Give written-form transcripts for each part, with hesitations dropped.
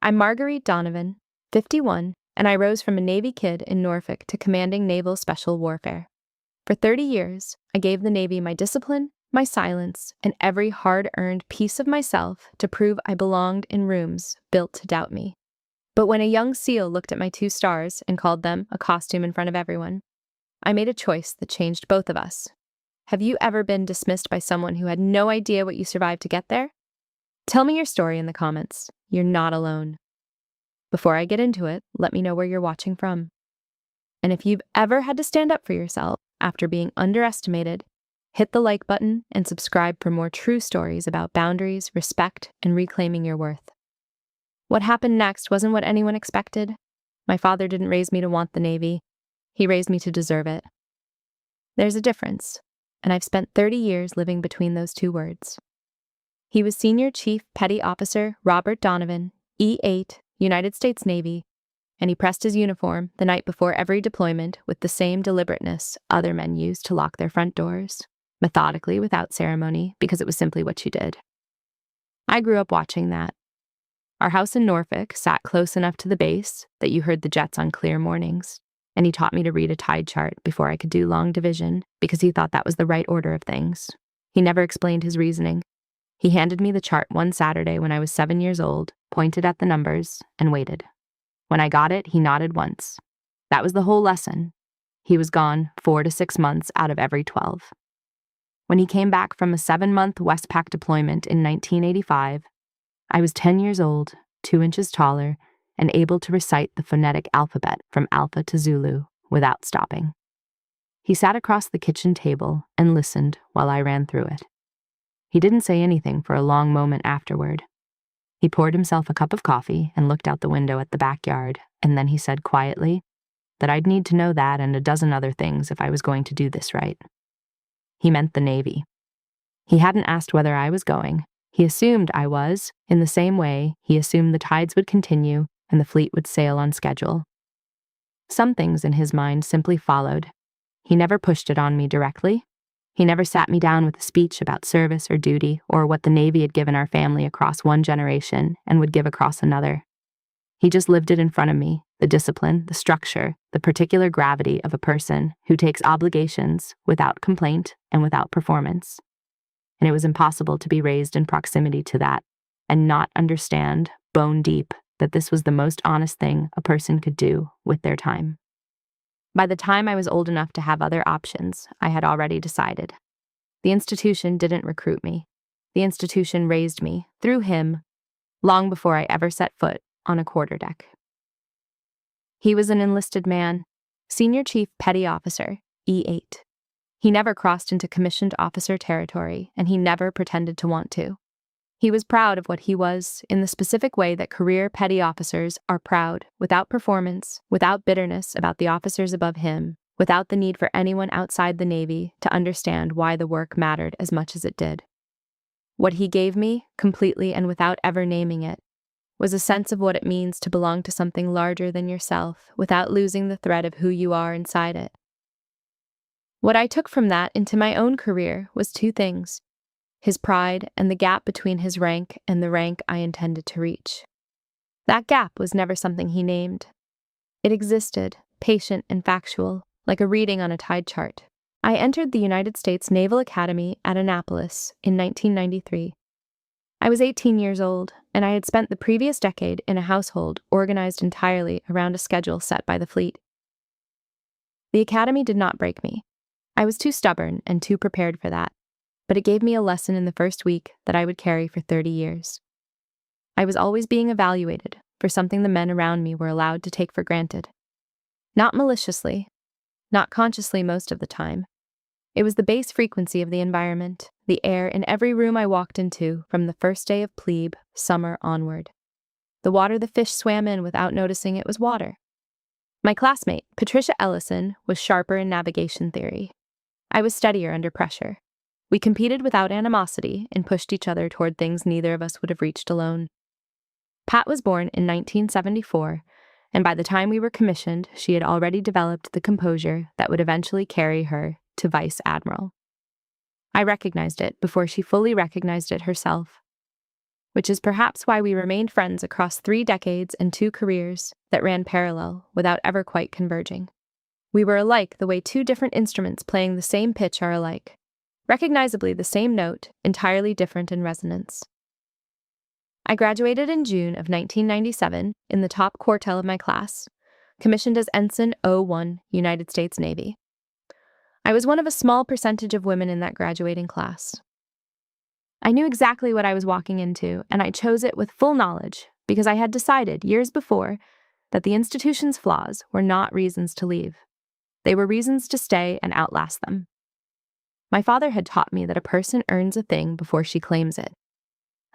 I'm Marguerite Donovan, 51, and I rose from a Navy kid in Norfolk to commanding Naval Special Warfare. For 30 years, I gave the Navy my discipline, my silence, and every hard-earned piece of myself to prove I belonged in rooms built to doubt me. But when a young SEAL looked at my 2 stars and called them a costume in front of everyone, I made a choice that changed both of us. Have you ever been dismissed by someone who had no idea what you survived to get there? Tell me your story in the comments. You're not alone. Before I get into it, let me know where you're watching from. And if you've ever had to stand up for yourself after being underestimated, hit the like button and subscribe for more true stories about boundaries, respect, and reclaiming your worth. What happened next wasn't what anyone expected. My father didn't raise me to want the Navy. He raised me to deserve it. There's a difference, and I've spent 30 years living between those 2 words. He was Senior Chief Petty Officer Robert Donovan, E-8, United States Navy, and he pressed his uniform the night before every deployment with the same deliberateness other men used to lock their front doors, methodically without ceremony, because it was simply what you did. I grew up watching that. Our house in Norfolk sat close enough to the base that you heard the jets on clear mornings, and he taught me to read a tide chart before I could do long division because he thought that was the right order of things. He never explained his reasoning. He handed me the chart one Saturday when I was 7 years old, pointed at the numbers, and waited. When I got it, he nodded once. That was the whole lesson. He was gone 4 to 6 months out of every 12. When he came back from a 7-month Westpac deployment in 1985, I was 10 years old, 2 inches taller, and able to recite the phonetic alphabet from Alpha to Zulu without stopping. He sat across the kitchen table and listened while I ran through it. He didn't say anything for a long moment afterward. He poured himself a cup of coffee and looked out the window at the backyard, and then he said quietly that I'd need to know that and a dozen other things if I was going to do this right. He meant the Navy. He hadn't asked whether I was going. He assumed I was, in the same way he assumed the tides would continue and the fleet would sail on schedule. Some things in his mind simply followed. He never pushed it on me directly. He never sat me down with a speech about service or duty or what the Navy had given our family across one generation and would give across another. He just lived it in front of me, the discipline, the structure, the particular gravity of a person who takes obligations without complaint and without performance. And it was impossible to be raised in proximity to that and not understand, bone deep, that this was the most honest thing a person could do with their time. By the time I was old enough to have other options, I had already decided. The institution didn't recruit me. The institution raised me, through him, long before I ever set foot on a quarterdeck. He was an enlisted man, Senior Chief Petty Officer, E-8. He never crossed into commissioned officer territory, and he never pretended to want to. He was proud of what he was in the specific way that career petty officers are proud, without performance, without bitterness about the officers above him, without the need for anyone outside the Navy to understand why the work mattered as much as it did. What he gave me, completely and without ever naming it, was a sense of what it means to belong to something larger than yourself without losing the thread of who you are inside it. What I took from that into my own career was 2 things: his pride and the gap between his rank and the rank I intended to reach. That gap was never something he named. It existed, patient and factual, like a reading on a tide chart. I entered the United States Naval Academy at Annapolis in 1993. I was 18 years old, and I had spent the previous decade in a household organized entirely around a schedule set by the fleet. The academy did not break me. I was too stubborn and too prepared for that, but it gave me a lesson in the first week that I would carry for 30 years. I was always being evaluated for something the men around me were allowed to take for granted. Not maliciously, not consciously most of the time. It was the base frequency of the environment, the air in every room I walked into from the first day of plebe, summer onward. The water the fish swam in without noticing it was water. My classmate, Patricia Ellison, was sharper in navigation theory. I was steadier under pressure. We competed without animosity and pushed each other toward things neither of us would have reached alone. Pat was born in 1974, and by the time we were commissioned, she had already developed the composure that would eventually carry her to Vice Admiral. I recognized it before she fully recognized it herself. which is perhaps why we remained friends across 3 decades and 2 careers that ran parallel without ever quite converging. We were alike the way 2 different instruments playing the same pitch are alike. Recognizably the same note, entirely different in resonance. I graduated in June of 1997 in the top quartile of my class, commissioned as Ensign 01, United States Navy. I was one of a small percentage of women in that graduating class. I knew exactly what I was walking into, and I chose it with full knowledge because I had decided years before that the institution's flaws were not reasons to leave. They were reasons to stay and outlast them. My father had taught me that a person earns a thing before she claims it.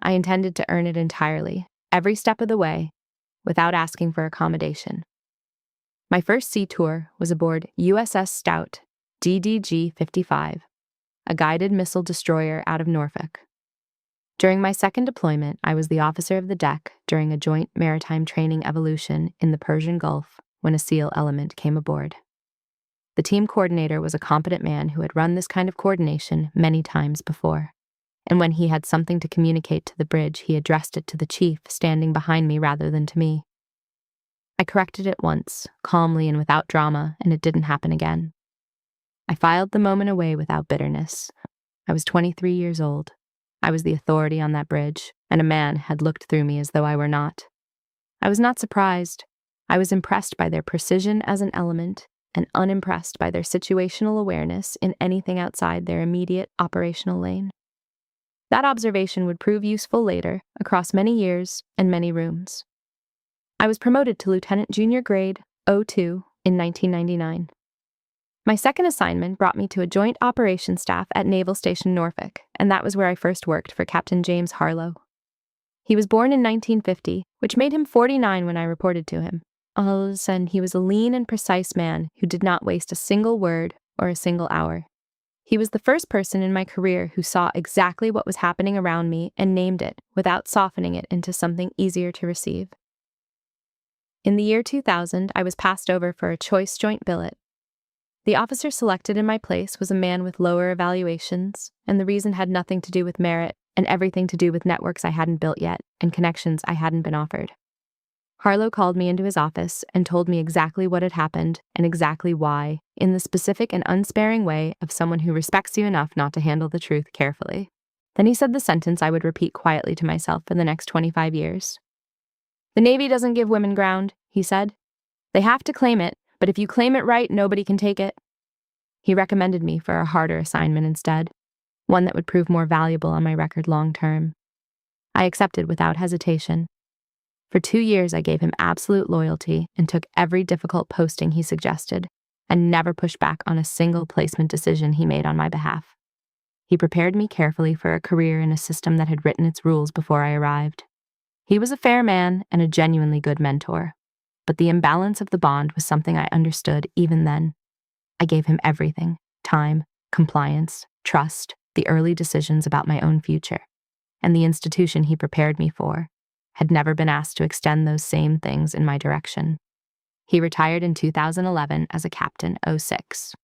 I intended to earn it entirely, every step of the way, without asking for accommodation. My first sea tour was aboard USS Stout, DDG-55, a guided missile destroyer out of Norfolk. During my second deployment, I was the officer of the deck during a joint maritime training evolution in the Persian Gulf when a SEAL element came aboard. The team coordinator was a competent man who had run this kind of coordination many times before, and when he had something to communicate to the bridge, he addressed it to the chief standing behind me rather than to me. I corrected it once, calmly and without drama, and it didn't happen again. I filed the moment away without bitterness. I was 23 years old. I was the authority on that bridge, and a man had looked through me as though I were not. I was not surprised. I was impressed by their precision as an element, and unimpressed by their situational awareness in anything outside their immediate operational lane. That observation would prove useful later, across many years and many rooms. I was promoted to Lieutenant Junior Grade 02 in 1999. My second assignment brought me to a joint operations staff at Naval Station Norfolk, and that was where I first worked for Captain James Harlow. He was born in 1950, which made him 49 when I reported to him. All of a sudden, he was a lean and precise man who did not waste a single word or a single hour. He was the first person in my career who saw exactly what was happening around me and named it without softening it into something easier to receive. In the year 2000, I was passed over for a choice joint billet. The officer selected in my place was a man with lower evaluations, and the reason had nothing to do with merit and everything to do with networks I hadn't built yet and connections I hadn't been offered. Harlow called me into his office and told me exactly what had happened and exactly why, in the specific and unsparing way of someone who respects you enough not to handle the truth carefully. Then he said the sentence I would repeat quietly to myself for the next 25 years. "The Navy doesn't give women ground," he said. "They have to claim it, but if you claim it right, nobody can take it." He recommended me for a harder assignment instead, one that would prove more valuable on my record long term. I accepted without hesitation. For 2 years, I gave him absolute loyalty and took every difficult posting he suggested, and never pushed back on a single placement decision he made on my behalf. He prepared me carefully for a career in a system that had written its rules before I arrived. He was a fair man and a genuinely good mentor, but the imbalance of the bond was something I understood even then. I gave him everything: time, compliance, trust, the early decisions about my own future, and the institution he prepared me for had never been asked to extend those same things in my direction. He retired in 2011 as a Captain 06.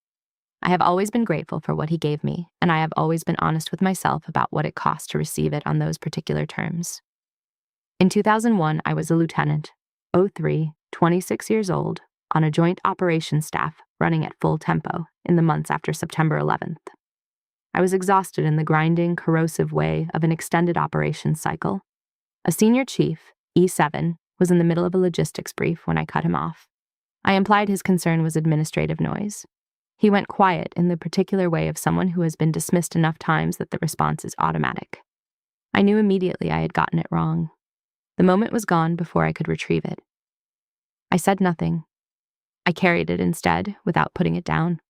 I have always been grateful for what he gave me, and I have always been honest with myself about what it cost to receive it on those particular terms. In 2001, I was a lieutenant, 03, 26 years old, on a joint operations staff running at full tempo in the months after September 11th. I was exhausted in the grinding, corrosive way of an extended operations cycle. A senior chief, E7, was in the middle of a logistics brief when I cut him off. I implied his concern was administrative noise. He went quiet in the particular way of someone who has been dismissed enough times that the response is automatic. I knew immediately I had gotten it wrong. The moment was gone before I could retrieve it. I said nothing. I carried it instead, without putting it down.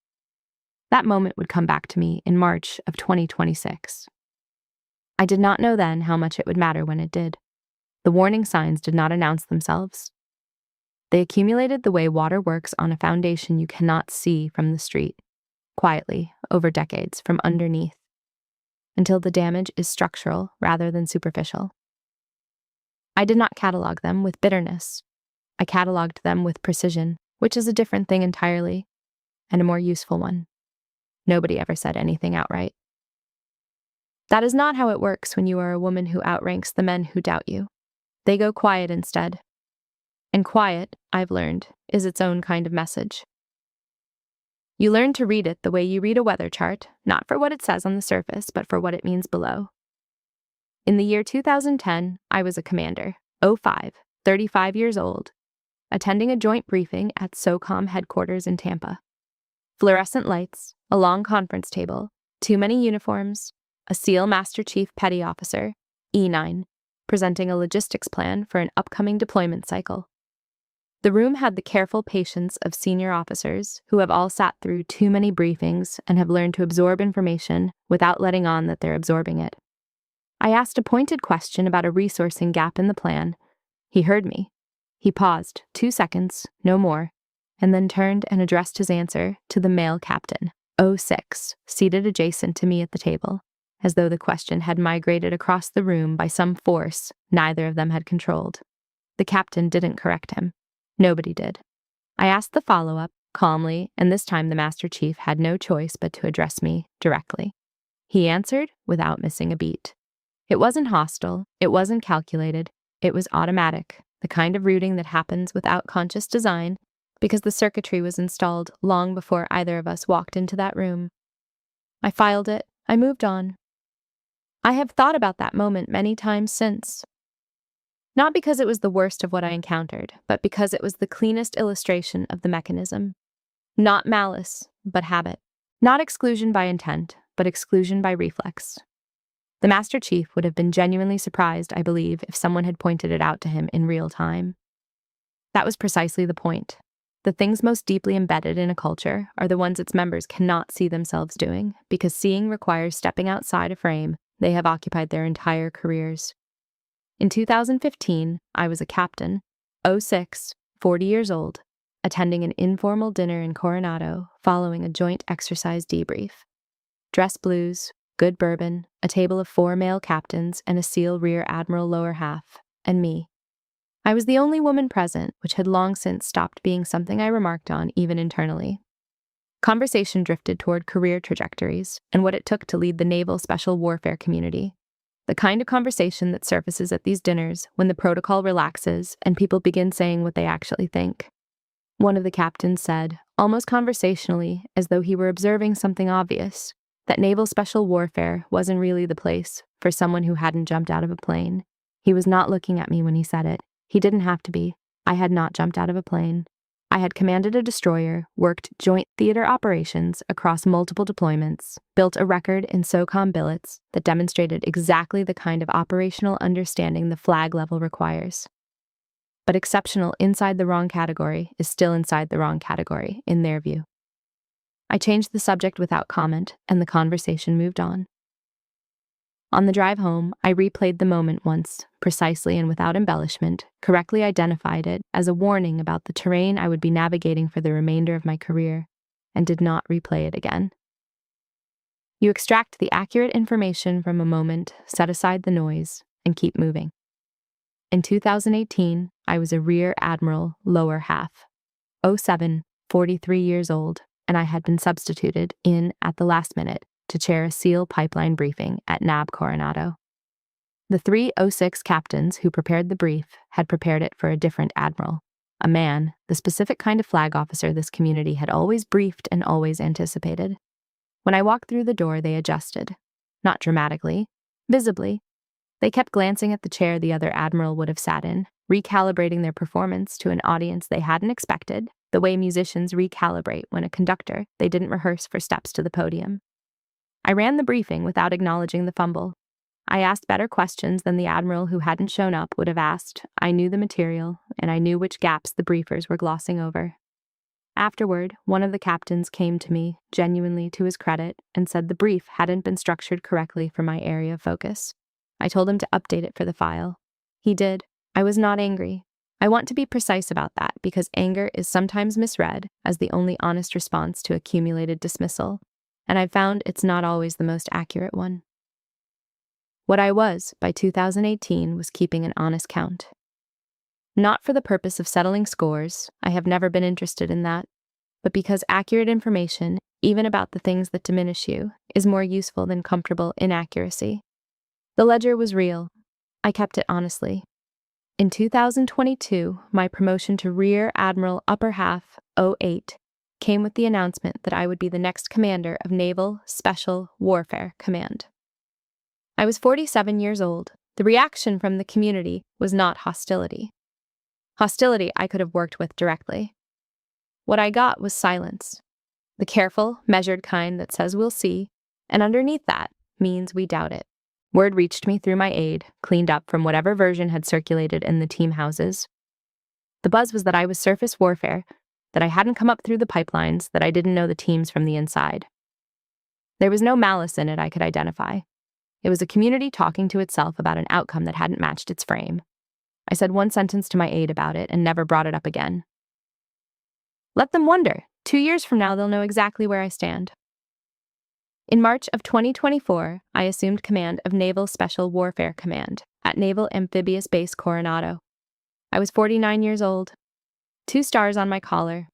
That moment would come back to me in March of 2026. I did not know then how much it would matter when it did. The warning signs did not announce themselves. They accumulated the way water works on a foundation you cannot see from the street, quietly, over decades, from underneath, until the damage is structural rather than superficial. I did not catalog them with bitterness. I cataloged them with precision, which is a different thing entirely, and a more useful one. Nobody ever said anything outright. That is not how it works when you are a woman who outranks the men who doubt you. They go quiet instead. And quiet, I've learned, is its own kind of message. You learn to read it the way you read a weather chart, not for what it says on the surface, but for what it means below. In the year 2010, I was a commander, 05, 35 years old, attending a joint briefing at SOCOM headquarters in Tampa. Fluorescent lights, a long conference table, too many uniforms, a SEAL Master Chief Petty Officer, E9, presenting a logistics plan for an upcoming deployment cycle. The room had the careful patience of senior officers who have all sat through too many briefings and have learned to absorb information without letting on that they're absorbing it. I asked a pointed question about a resourcing gap in the plan. He heard me. He paused 2 seconds, no more, and then turned and addressed his answer to the male captain, 06, seated adjacent to me at the table, as though the question had migrated across the room by some force neither of them had controlled. The captain didn't correct him. Nobody did. I asked the follow-up, calmly, and this time the Master Chief had no choice but to address me directly. He answered without missing a beat. It wasn't hostile, it wasn't calculated, it was automatic, the kind of routing that happens without conscious design, because the circuitry was installed long before either of us walked into that room. I filed it, I moved on. I have thought about that moment many times since. Not because it was the worst of what I encountered, but because it was the cleanest illustration of the mechanism. Not malice, but habit. Not exclusion by intent, but exclusion by reflex. The Master Chief would have been genuinely surprised, I believe, if someone had pointed it out to him in real time. That was precisely the point. The things most deeply embedded in a culture are the ones its members cannot see themselves doing, because seeing requires stepping outside a frame they have occupied their entire careers. In 2015, I was a captain, 06, 40 years old, attending an informal dinner in Coronado following a joint exercise debrief. Dress blues, good bourbon, a table of 4 male captains and a SEAL Rear Admiral lower half, and me. I was the only woman present, which had long since stopped being something I remarked on even internally. Conversation drifted toward career trajectories and what it took to lead the naval special warfare community. The kind of conversation that surfaces at these dinners when the protocol relaxes and people begin saying what they actually think. One of the captains said, almost conversationally, as though he were observing something obvious, that naval special warfare wasn't really the place for someone who hadn't jumped out of a plane. He was not looking at me when he said it. He didn't have to be. I had not jumped out of a plane. I had commanded a destroyer, worked joint theater operations across multiple deployments, built a record in SOCOM billets that demonstrated exactly the kind of operational understanding the flag level requires. But exceptional inside the wrong category is still inside the wrong category, in their view. I changed the subject without comment, and the conversation moved on. On the drive home, I replayed the moment once, precisely and without embellishment, correctly identified it as a warning about the terrain I would be navigating for the remainder of my career, and did not replay it again. You extract the accurate information from a moment, set aside the noise, and keep moving. In 2018, I was a Rear Admiral lower half, 07, 43 years old, and I had been substituted in at the last minute to chair a SEAL pipeline briefing at NAB Coronado. The 3 06 captains who prepared the brief had prepared it for a different admiral, a man, the specific kind of flag officer this community had always briefed and always anticipated. When I walked through the door, they adjusted. Not dramatically, visibly. They kept glancing at the chair the other admiral would have sat in, recalibrating their performance to an audience they hadn't expected, the way musicians recalibrate when a conductor they didn't rehearse for steps to the podium. I ran the briefing without acknowledging the fumble. I asked better questions than the admiral who hadn't shown up would have asked. I knew the material, and I knew which gaps the briefers were glossing over. Afterward, one of the captains came to me, genuinely to his credit, and said the brief hadn't been structured correctly for my area of focus. I told him to update it for the file. He did. I was not angry. I want to be precise about that because anger is sometimes misread as the only honest response to accumulated dismissal, and I've found it's not always the most accurate one. What I was, by 2018, was keeping an honest count. Not for the purpose of settling scores, I have never been interested in that, but because accurate information even about the things that diminish you, is more useful than comfortable inaccuracy. The ledger was real. I kept it honestly. In 2022, my promotion to Rear Admiral Upper Half 08 came with the announcement that I would be the next commander of Naval Special Warfare Command. I was 47 years old. The reaction from the community was not hostility. Hostility I could have worked with directly. What I got was silence. The careful, measured kind that says we'll see, and underneath that means we doubt it. Word reached me through my aide, cleaned up from whatever version had circulated in the team houses. The buzz was that I was surface warfare, that I hadn't come up through the pipelines, that I didn't know the teams from the inside. There was no malice in it I could identify. It was a community talking to itself about an outcome that hadn't matched its frame. I said one sentence to my aide about it and never brought it up again. Let them wonder. 2 years from now, they'll know exactly where I stand. In March of 2024, I assumed command of Naval Special Warfare Command at Naval Amphibious Base Coronado. I was 49 years old, 2 stars on my collar,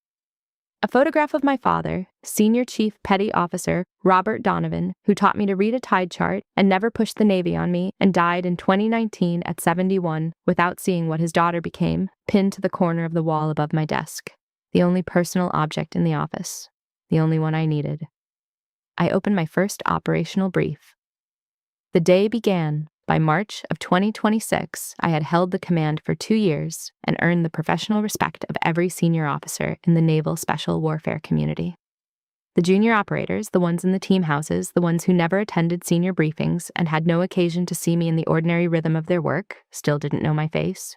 a photograph of my father, Senior Chief Petty Officer Robert Donovan, who taught me to read a tide chart and never pushed the Navy on me and died in 2019 at 71 without seeing what his daughter became, pinned to the corner of the wall above my desk. The only personal object in the office, the only one I needed. I opened my first operational brief. The day began. By March of 2026, I had held the command for 2 years and earned the professional respect of every senior officer in the Naval Special Warfare community. The junior operators, the ones in the team houses, the ones who never attended senior briefings and had no occasion to see me in the ordinary rhythm of their work, still didn't know my face.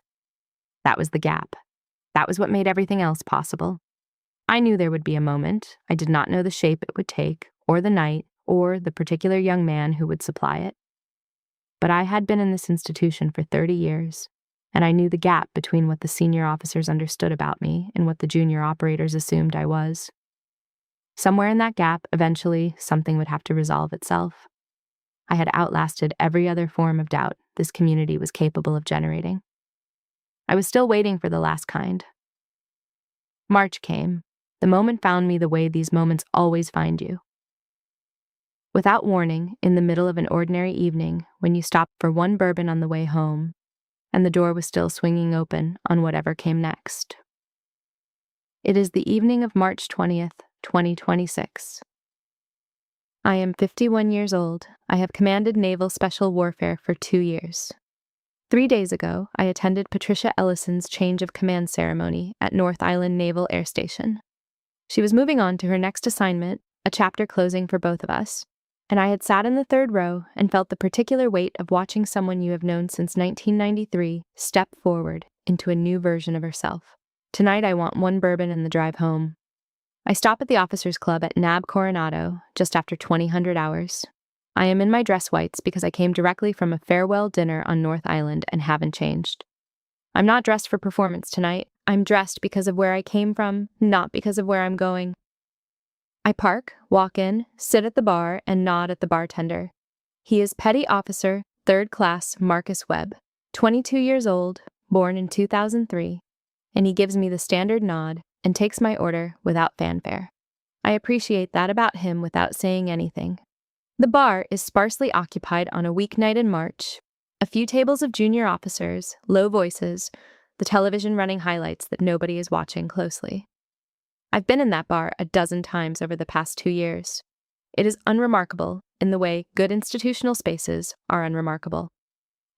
That was the gap. That was what made everything else possible. I knew there would be a moment. I did not know the shape it would take, or the night, or the particular young man who would supply it. But I had been in this institution for 30 years, and I knew the gap between what the senior officers understood about me and what the junior operators assumed I was. Somewhere in that gap, eventually, something would have to resolve itself. I had outlasted every other form of doubt this community was capable of generating. I was still waiting for the last kind. March came. The moment found me the way these moments always find you. Without warning, in the middle of an ordinary evening, when you stopped for one bourbon on the way home, and the door was still swinging open on whatever came next. It is the evening of March 20th, 2026. I am 51 years old. I have commanded Naval Special Warfare for 2 years. 3 days ago, I attended Patricia Ellison's change of command ceremony at North Island Naval Air Station. She was moving on to her next assignment, a chapter closing for both of us, and I had sat in the 3rd row and felt the particular weight of watching someone you have known since 1993 step forward into a new version of herself. Tonight I want one bourbon and the drive home. I stop at the Officers Club at NAB Coronado just after 2000 hours. I am in my dress whites because I came directly from a farewell dinner on North Island and haven't changed. I'm not dressed for performance tonight. I'm dressed because of where I came from, not because of where I'm going. I park, walk in, sit at the bar, and nod at the bartender. He is Petty Officer, 3rd Class Marcus Webb, 22 years old, born in 2003, and he gives me the standard nod and takes my order without fanfare. I appreciate that about him without saying anything. The bar is sparsely occupied on a weeknight in March. A few tables of junior officers, low voices, the television running highlights that nobody is watching closely. I've been in that bar a dozen times over the past 2 years. It is unremarkable in the way good institutional spaces are unremarkable.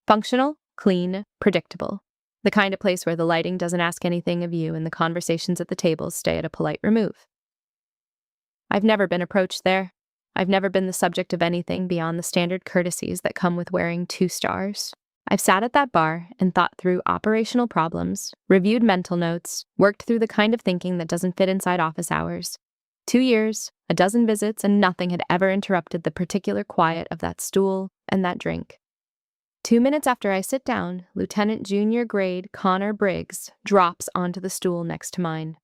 Functional, clean, predictable. The kind of place where the lighting doesn't ask anything of you and the conversations at the tables stay at a polite remove. I've never been approached there. I've never been the subject of anything beyond the standard courtesies that come with wearing 2 stars. I've sat at that bar and thought through operational problems, reviewed mental notes, worked through the kind of thinking that doesn't fit inside office hours. 2 years, a dozen visits, and nothing had ever interrupted the particular quiet of that stool and that drink. 2 minutes after I sit down, Lieutenant Junior Grade Connor Briggs drops onto the stool next to mine.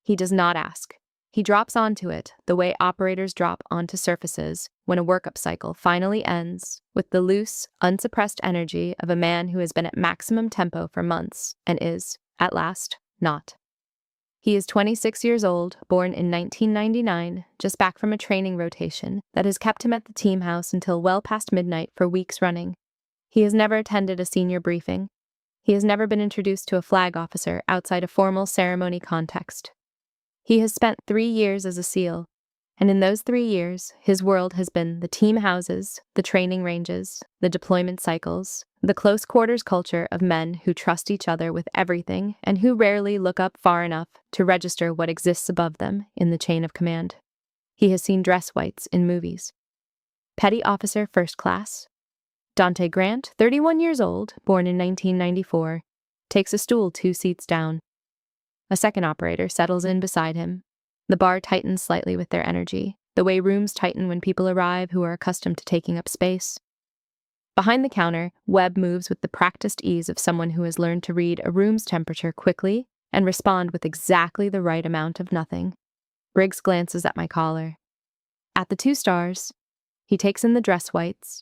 He does not ask. He drops onto it the way operators drop onto surfaces when a workup cycle finally ends, with the loose, unsuppressed energy of a man who has been at maximum tempo for months and is, at last, not. He is 26 years old, born in 1999, just back from a training rotation that has kept him at the team house until well past midnight for weeks running. He has never attended a senior briefing. He has never been introduced to a flag officer outside a formal ceremony context. He has spent 3 years as a SEAL, and in those 3 years, his world has been the team houses, the training ranges, the deployment cycles, the close quarters culture of men who trust each other with everything and who rarely look up far enough to register what exists above them in the chain of command. He has seen dress whites in movies. Petty Officer First Class. Dante Grant, 31 years old, born in 1994, takes a stool 2 seats down. A second operator settles in beside him. The bar tightens slightly with their energy, the way rooms tighten when people arrive who are accustomed to taking up space. Behind the counter, Webb moves with the practiced ease of someone who has learned to read a room's temperature quickly and respond with exactly the right amount of nothing. Briggs glances at my collar. At the 2 stars, he takes in the dress whites.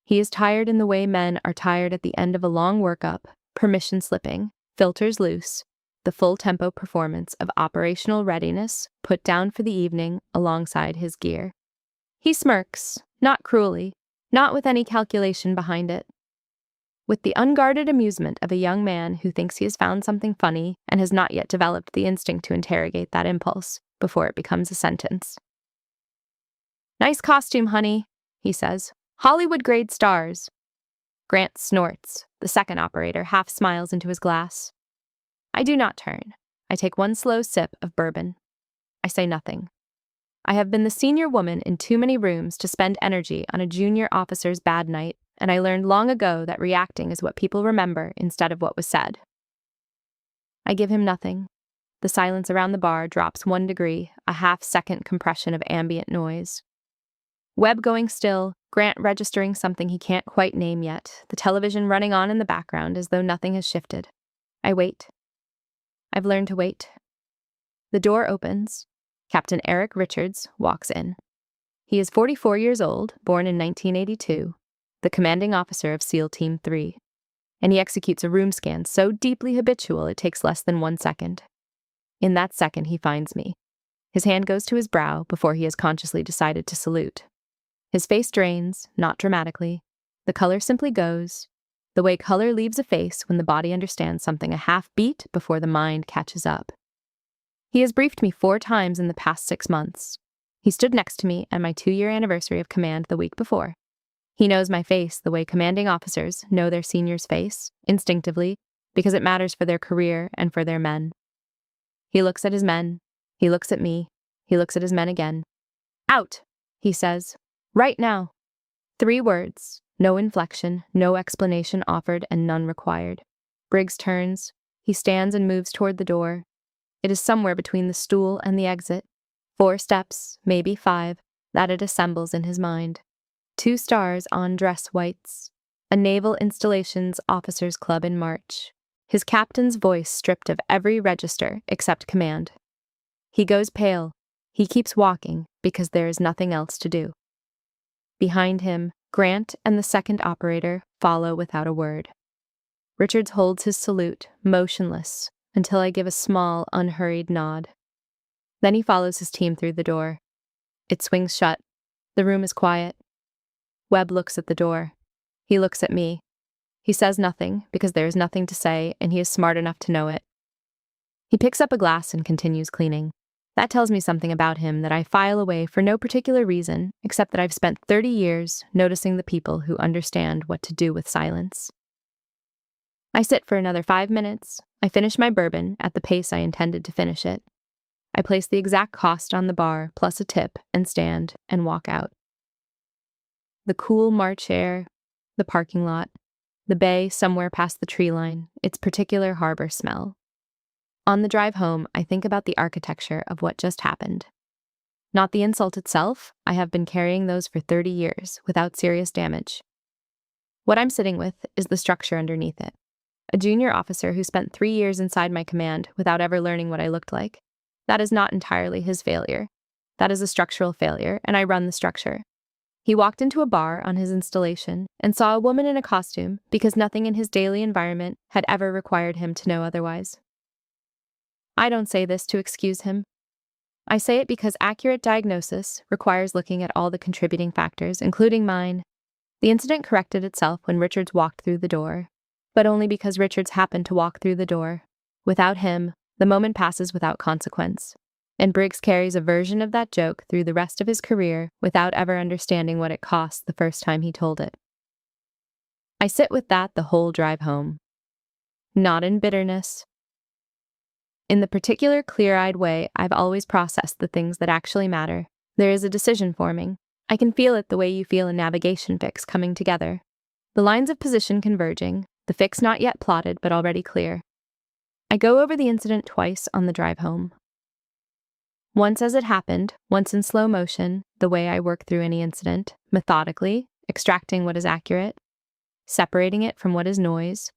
He is tired in the way men are tired at the end of a long workup, permission slipping, filters loose, the full-tempo performance of operational readiness put down for the evening alongside his gear. He smirks, not cruelly, not with any calculation behind it. With the unguarded amusement of a young man who thinks he has found something funny and has not yet developed the instinct to interrogate that impulse before it becomes a sentence. "Nice costume, honey," he says. "Hollywood-grade stars." Grant snorts. The second operator half smiles into his glass. I do not turn. I take one slow sip of bourbon. I say nothing. I have been the senior woman in too many rooms to spend energy on a junior officer's bad night, and I learned long ago that reacting is what people remember instead of what was said. I give him nothing. The silence around the bar drops 1 degree, a half-second compression of ambient noise. Webb going still, Grant registering something he can't quite name yet, the television running on in the background as though nothing has shifted. I wait. I've learned to wait. The door opens. Captain Eric Richards walks in. He is 44 years old, born in 1982, the commanding officer of SEAL Team 3, and he executes a room scan so deeply habitual it takes less than 1 second. In that second, he finds me. His hand goes to his brow before he has consciously decided to salute. His face drains, not dramatically. The color simply goes, the way color leaves a face when the body understands something a half beat before the mind catches up. He has briefed me 4 times in the past 6 months. He stood next to me at my 2-year anniversary of command the week before. He knows my face the way commanding officers know their senior's face, instinctively, because it matters for their career and for their men. He looks at his men. He looks at me. He looks at his men again. "Out," he says. "Right now." 3 words, no inflection, no explanation offered, and none required. Briggs turns. He stands and moves toward the door. It is somewhere between the stool and the exit. 4 steps, maybe 5, that it assembles in his mind. 2 stars on dress whites. A Naval Installations Officers Club in March. His captain's voice stripped of every register except command. He goes pale. He keeps walking because there is nothing else to do. Behind him, Grant and the second operator follow without a word. Richards holds his salute, motionless, until I give a small, unhurried nod. Then he follows his team through the door. It swings shut. The room is quiet. Webb looks at the door. He looks at me. He says nothing, because there is nothing to say, and he is smart enough to know it. He picks up a glass and continues cleaning. That tells me something about him that I file away for no particular reason, except that I've spent 30 years noticing the people who understand what to do with silence. I sit for another 5 minutes. I finish my bourbon at the pace I intended to finish it. I place the exact cost on the bar, plus a tip, and stand and walk out. The cool March air, the parking lot, the bay somewhere past the tree line, its particular harbor smell. On the drive home, I think about the architecture of what just happened. Not the insult itself. I have been carrying those for 30 years without serious damage. What I'm sitting with is the structure underneath it. A junior officer who spent 3 years inside my command without ever learning what I looked like. That is not entirely his failure. That is a structural failure, and I run the structure. He walked into a bar on his installation and saw a woman in a costume because nothing in his daily environment had ever required him to know otherwise. I don't say this to excuse him. I say it because accurate diagnosis requires looking at all the contributing factors, including mine. The incident corrected itself when Richards walked through the door, but only because Richards happened to walk through the door. Without him, the moment passes without consequence. And Briggs carries a version of that joke through the rest of his career without ever understanding what it cost the first time he told it. I sit with that the whole drive home. Not in bitterness. In the particular clear-eyed way I've always processed the things that actually matter. There is a decision forming. I can feel it the way you feel a navigation fix coming together. The lines of position converging, the fix not yet plotted but already clear. I go over the incident twice on the drive home. Once as it happened, once in slow motion, the way I work through any incident, methodically, extracting what is accurate, separating it from what is noise,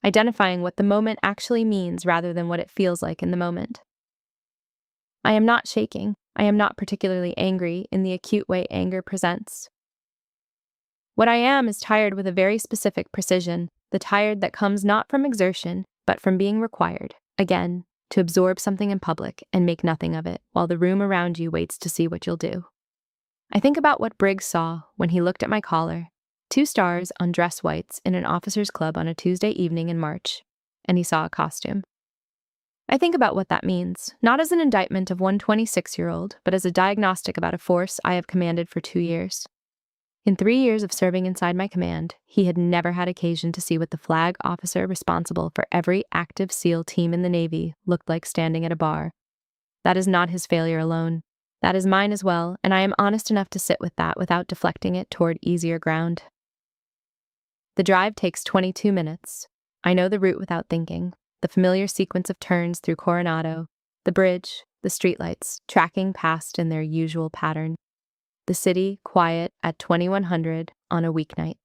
identifying what the moment actually means rather than what it feels like in the moment. I am not shaking. I am not particularly angry in the acute way anger presents. What I am is tired with a very specific precision, the tired that comes not from exertion, but from being required, again, to absorb something in public and make nothing of it while the room around you waits to see what you'll do. I think about what Briggs saw when he looked at my collar, 2 stars on dress whites in an officers' club on a Tuesday evening in March, and he saw a costume. I think about what that means, not as an indictment of one 26-year-old, but as a diagnostic about a force I have commanded for 2 years. In 3 years of serving inside my command, he had never had occasion to see what the flag officer responsible for every active SEAL team in the Navy looked like standing at a bar. That is not his failure alone. That is mine as well, and I am honest enough to sit with that without deflecting it toward easier ground. The drive takes 22 minutes. I know the route without thinking, the familiar sequence of turns through Coronado, the bridge, the streetlights, tracking past in their usual pattern. The city quiet at 2100 on a weeknight.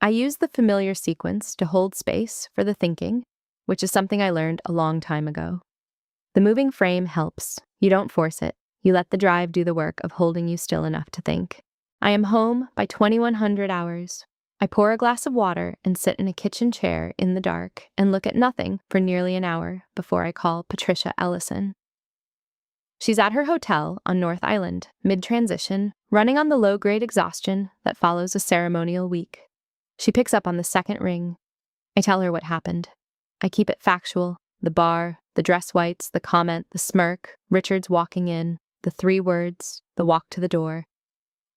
I use the familiar sequence to hold space for the thinking, which is something I learned a long time ago. The moving frame helps. You don't force it. You let the drive do the work of holding you still enough to think. I am home by 2100 hours. I pour a glass of water and sit in a kitchen chair in the dark and look at nothing for nearly an hour before I call Patricia Ellison. She's at her hotel on North Island, mid-transition, running on the low-grade exhaustion that follows a ceremonial week. She picks up on the second ring. I tell her what happened. I keep it factual. The bar, the dress whites, the comment, the smirk, Richards walking in, the 3 words, the walk to the door.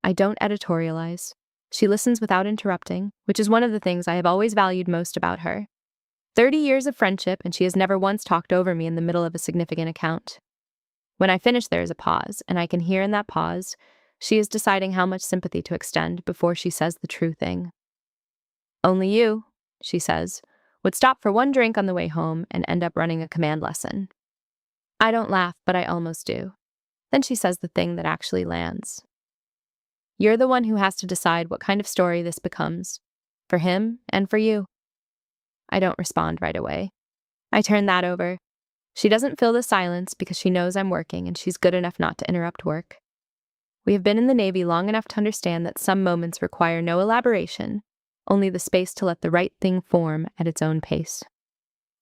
I don't editorialize. She listens without interrupting, which is one of the things I have always valued most about her. 30 years of friendship, and she has never once talked over me in the middle of a significant account. When I finish, there is a pause, and I can hear in that pause, she is deciding how much sympathy to extend before she says the true thing. Only you, she says, would stop for one drink on the way home and end up running a command lesson. I don't laugh, but I almost do. Then she says the thing that actually lands. You're the one who has to decide what kind of story this becomes, for him and for you. I don't respond right away. I turn that over. She doesn't fill the silence because she knows I'm working and she's good enough not to interrupt work. We have been in the Navy long enough to understand that some moments require no elaboration, only the space to let the right thing form at its own pace.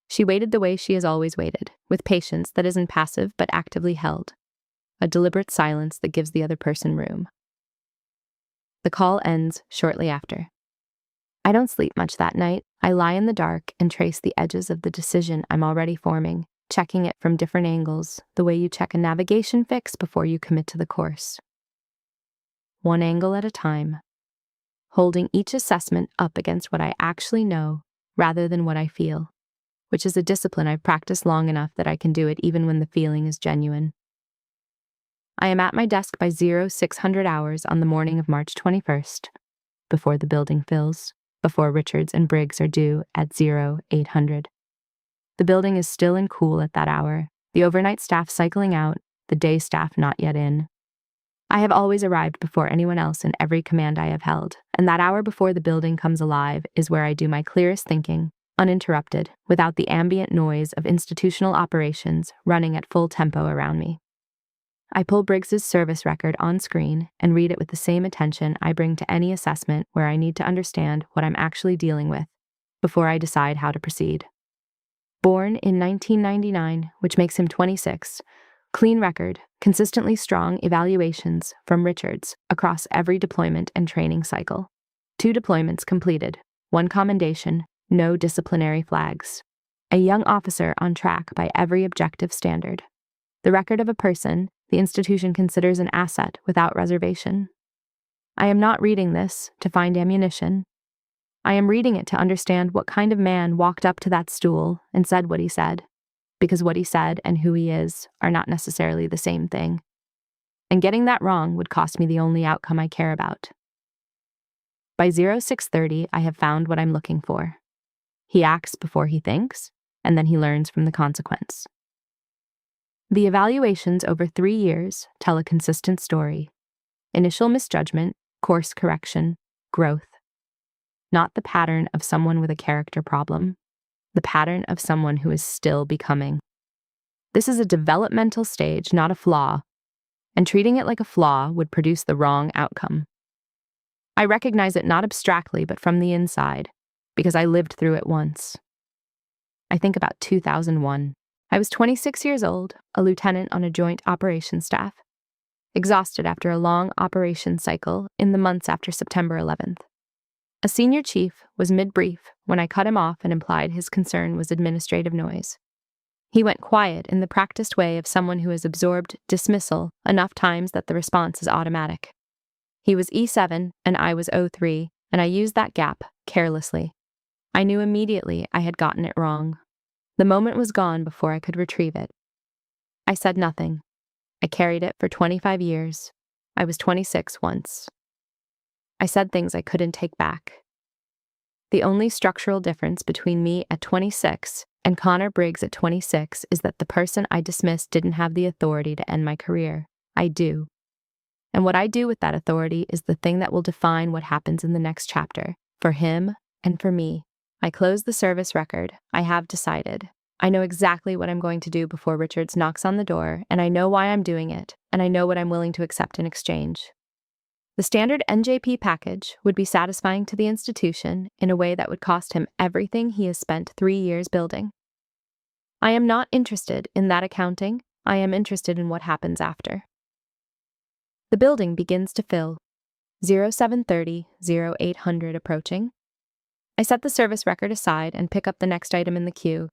She waited the way she has always waited, with patience that isn't passive but actively held, a deliberate silence that gives the other person room. The call ends shortly after. I don't sleep much that night. I lie in the dark and trace the edges of the decision I'm already forming, checking it from different angles, the way you check a navigation fix before you commit to the course. One angle at a time, holding each assessment up against what I actually know rather than what I feel, which is a discipline I've practiced long enough that I can do it even when the feeling is genuine. I am at my desk by 0600 hours on the morning of March 21st, before the building fills, before Richards and Briggs are due at 0800. The building is still and cool at that hour, the overnight staff cycling out, the day staff not yet in. I have always arrived before anyone else in every command I have held, and that hour before the building comes alive is where I do my clearest thinking, uninterrupted, without the ambient noise of institutional operations running at full tempo around me. I pull Briggs's service record on screen and read it with the same attention I bring to any assessment where I need to understand what I'm actually dealing with before I decide how to proceed. Born in 1999, which makes him 26. Clean record, consistently strong evaluations from Richards across every deployment and training cycle. 2 deployments completed, 1 commendation, no disciplinary flags. A young officer on track by every objective standard. The record of a person the institution considers an asset without reservation. I am not reading this to find ammunition. I am reading it to understand what kind of man walked up to that stool and said what he said, because what he said and who he is are not necessarily the same thing. And getting that wrong would cost me the only outcome I care about. By 0630, I have found what I'm looking for. He acts before he thinks, and then he learns from the consequence. The evaluations over 3 years tell a consistent story. Initial misjudgment, course correction, growth. Not the pattern of someone with a character problem, the pattern of someone who is still becoming. This is a developmental stage, not a flaw, and treating it like a flaw would produce the wrong outcome. I recognize it not abstractly, but from the inside, because I lived through it once. I think about 2001. I was 26 years old, a lieutenant on a joint operations staff, exhausted after a long operations cycle in the months after September 11th. A senior chief was mid-brief when I cut him off and implied his concern was administrative noise. He went quiet in the practiced way of someone who has absorbed dismissal enough times that the response is automatic. He was E7 and I was O3, and I used that gap carelessly. I knew immediately I had gotten it wrong. The moment was gone before I could retrieve it. I said nothing. I carried it for 25 years. I was 26 once. I said things I couldn't take back. The only structural difference between me at 26 and Connor Briggs at 26 is that the person I dismissed didn't have the authority to end my career. I do. And what I do with that authority is the thing that will define what happens in the next chapter, for him and for me. I close the service record. I have decided. I know exactly what I'm going to do before Richards knocks on the door, and I know why I'm doing it, and I know what I'm willing to accept in exchange. The standard NJP package would be satisfying to the institution in a way that would cost him everything he has spent 3 years building. I am not interested in that accounting. I am interested in what happens after. The building begins to fill. 0730, 0800 approaching. I set the service record aside and pick up the next item in the queue.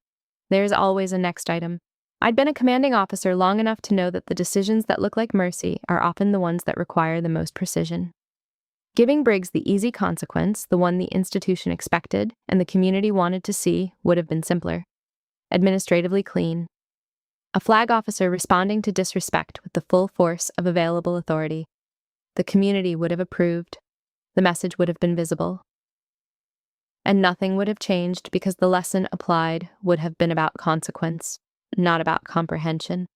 There's always a next item. I'd been a commanding officer long enough to know that the decisions that look like mercy are often the ones that require the most precision. Giving Briggs the easy consequence, the one the institution expected and the community wanted to see, would have been simpler. Administratively clean. A flag officer responding to disrespect with the full force of available authority. The community would have approved. The message would have been visible. And nothing would have changed because the lesson applied would have been about consequence, not about comprehension.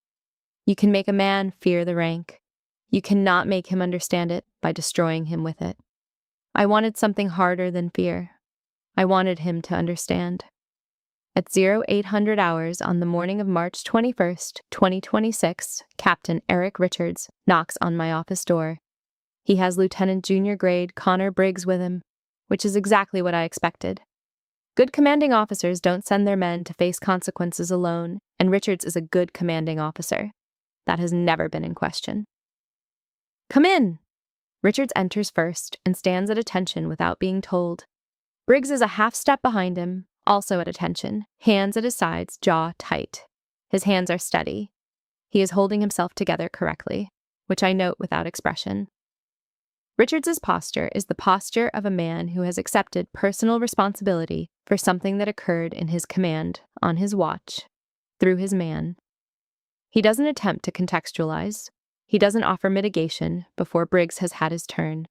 You can make a man fear the rank. You cannot make him understand it by destroying him with it. I wanted something harder than fear. I wanted him to understand. At 0800 hours on the morning of March 21st, 2026, Captain Eric Richards knocks on my office door. He has Lieutenant Junior Grade Connor Briggs with him, which is exactly what I expected. Good commanding officers don't send their men to face consequences alone, and Richards is a good commanding officer. That has never been in question. Come in! Richards enters first and stands at attention without being told. Briggs is a half step behind him, also at attention, hands at his sides, jaw tight. His hands are steady. He is holding himself together correctly, which I note without expression. Richards's posture is the posture of a man who has accepted personal responsibility for something that occurred in his command, on his watch, through his man. He doesn't attempt to contextualize. He doesn't offer mitigation before Briggs has had his turn.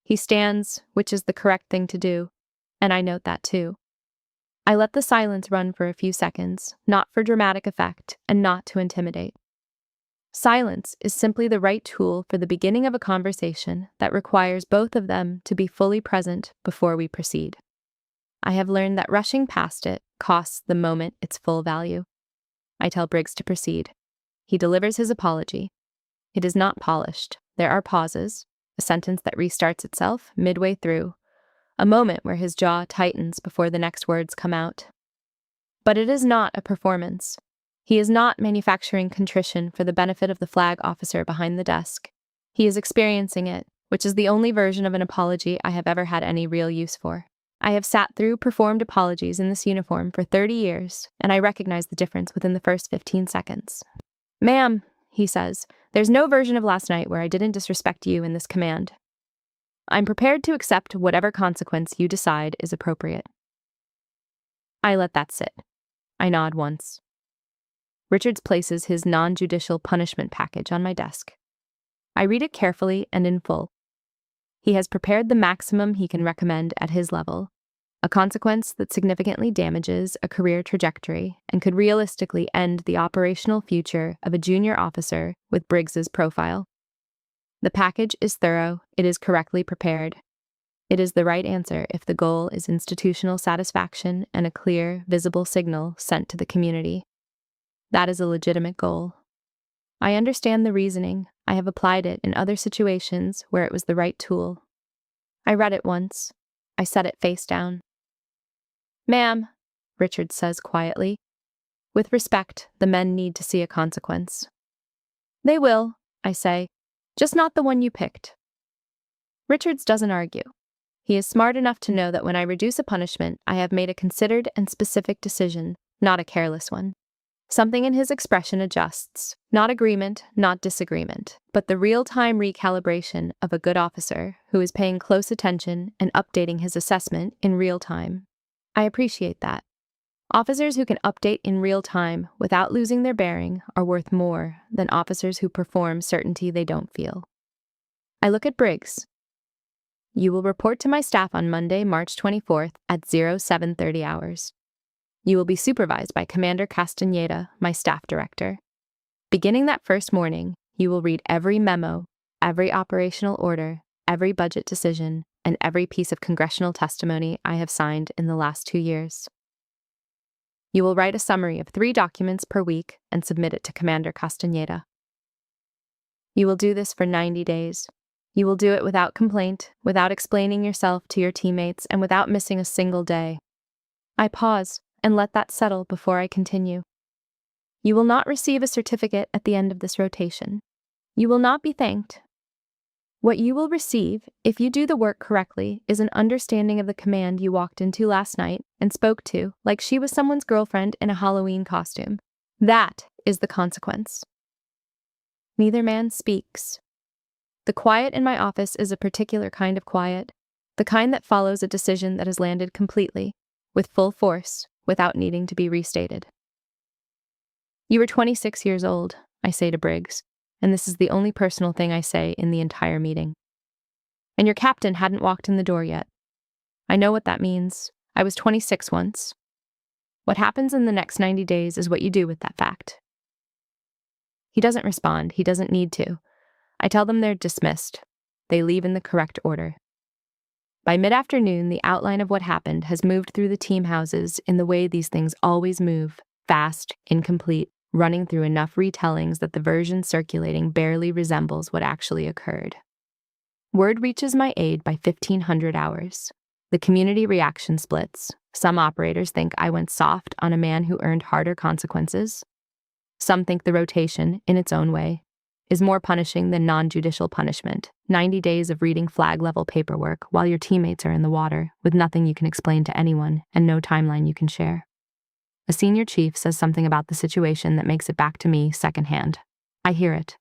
He stands, which is the correct thing to do, and I note that too. I let the silence run for a few seconds, not for dramatic effect, and not to intimidate. Silence is simply the right tool for the beginning of a conversation that requires both of them to be fully present before we proceed. I have learned that rushing past it costs the moment its full value. I tell Briggs to proceed. He delivers his apology. It is not polished. There are pauses, a sentence that restarts itself midway through, a moment where his jaw tightens before the next words come out. But it is not a performance. He is not manufacturing contrition for the benefit of the flag officer behind the desk. He is experiencing it, which is the only version of an apology I have ever had any real use for. I have sat through performed apologies in this uniform for 30 years, and I recognize the difference within the first 15 seconds. "Ma'am," he says, "there's no version of last night where I didn't disrespect you in this command. I'm prepared to accept whatever consequence you decide is appropriate." I let that sit. I nod once. Richards places his non-judicial punishment package on my desk. I read it carefully and in full. He has prepared the maximum he can recommend at his level, a consequence that significantly damages a career trajectory and could realistically end the operational future of a junior officer with Briggs's profile. The package is thorough, it is correctly prepared. It is the right answer if the goal is institutional satisfaction and a clear, visible signal sent to the community. That is a legitimate goal. I understand the reasoning. I have applied it in other situations where it was the right tool. I read it once. I set it face down. "Ma'am," Richards says quietly, "with respect, the men need to see a consequence." "They will," I say, "just not the one you picked." Richards doesn't argue. He is smart enough to know that when I reduce a punishment, I have made a considered and specific decision, not a careless one. Something in his expression adjusts, not agreement, not disagreement, but the real-time recalibration of a good officer who is paying close attention and updating his assessment in real time. I appreciate that. Officers who can update in real time without losing their bearing are worth more than officers who perform certainty they don't feel. I look at Briggs. "You will report to my staff on Monday, March 24th at 0730 hours. You will be supervised by Commander Castaneda, my staff director. Beginning that first morning, you will read every memo, every operational order, every budget decision, and every piece of congressional testimony I have signed in the last 2 years. You will write a summary of 3 documents per week and submit it to Commander Castaneda. You will do this for 90 days. You will do it without complaint, without explaining yourself to your teammates, and without missing a single day." I pause and let that settle before I continue. "You will not receive a certificate at the end of this rotation. You will not be thanked. What you will receive, if you do the work correctly, is an understanding of the command you walked into last night and spoke to like she was someone's girlfriend in a Halloween costume. That is the consequence." Neither man speaks. The quiet in my office is a particular kind of quiet, the kind that follows a decision that has landed completely, with full force, without needing to be restated. "You were 26 years old," I say to Briggs, and this is the only personal thing I say in the entire meeting. "And your captain hadn't walked in the door yet. I know what that means. I was 26 once. What happens in the next 90 days is what you do with that fact." He doesn't respond. He doesn't need to. I tell them they're dismissed. They leave in the correct order. By mid-afternoon, the outline of what happened has moved through the team houses in the way these things always move, fast, incomplete, running through enough retellings that the version circulating barely resembles what actually occurred. Word reaches my aide by 1500 hours. The community reaction splits. Some operators think I went soft on a man who earned harder consequences. Some think the rotation, in its own way, is more punishing than non-judicial punishment. 90 days of reading flag-level paperwork while your teammates are in the water, with nothing you can explain to anyone and no timeline you can share. A senior chief says something about the situation that makes it back to me secondhand. I hear it.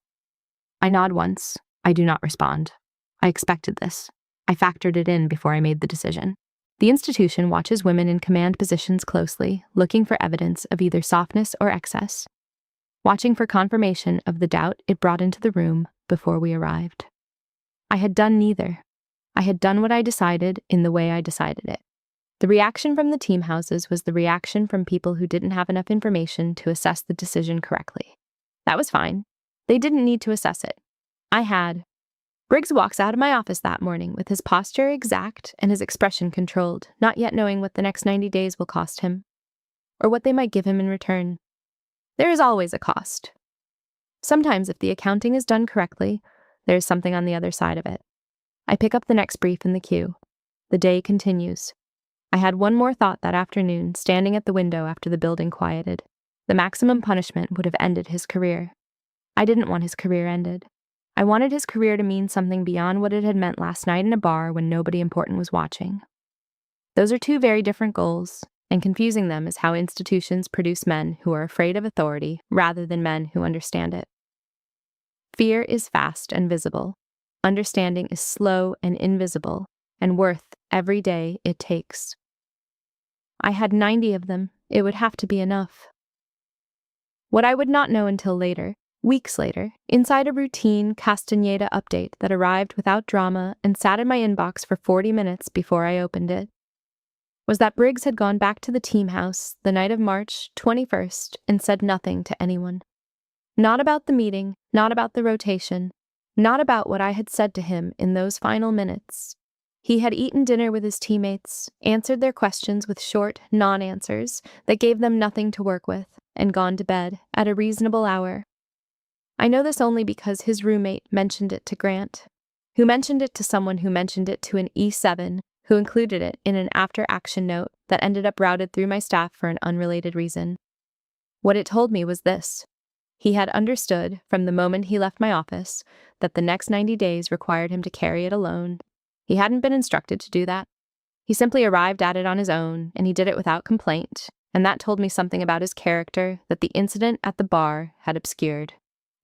I nod once. I do not respond. I expected this. I factored it in before I made the decision. The institution watches women in command positions closely, looking for evidence of either softness or excess, watching for confirmation of the doubt it brought into the room before we arrived. I had done neither. I had done what I decided in the way I decided it. The reaction from the team houses was the reaction from people who didn't have enough information to assess the decision correctly. That was fine. They didn't need to assess it. I had. Briggs walks out of my office that morning with his posture exact and his expression controlled, not yet knowing what the next 90 days will cost him, or what they might give him in return. There is always a cost. Sometimes, if the accounting is done correctly, there is something on the other side of it. I pick up the next brief in the queue. The day continues. I had one more thought that afternoon, standing at the window after the building quieted. The maximum punishment would have ended his career. I didn't want his career ended. I wanted his career to mean something beyond what it had meant last night in a bar when nobody important was watching. Those are two very different goals, and confusing them is how institutions produce men who are afraid of authority rather than men who understand it. Fear is fast and visible. Understanding is slow and invisible, and worth every day it takes. I had 90 of them. It would have to be enough. What I would not know until later, weeks later, inside a routine Castaneda update that arrived without drama and sat in my inbox for 40 minutes before I opened it, was that Briggs had gone back to the team house the night of March 21st and said nothing to anyone. Not about the meeting, not about the rotation, not about what I had said to him in those final minutes. He had eaten dinner with his teammates, answered their questions with short non-answers that gave them nothing to work with, and gone to bed at a reasonable hour. I know this only because his roommate mentioned it to Grant, who mentioned it to someone who mentioned it to an E7, who included it in an after-action note that ended up routed through my staff for an unrelated reason. What it told me was this. He had understood, from the moment he left my office, that the next 90 days required him to carry it alone. He hadn't been instructed to do that. He simply arrived at it on his own, and he did it without complaint, and that told me something about his character that the incident at the bar had obscured.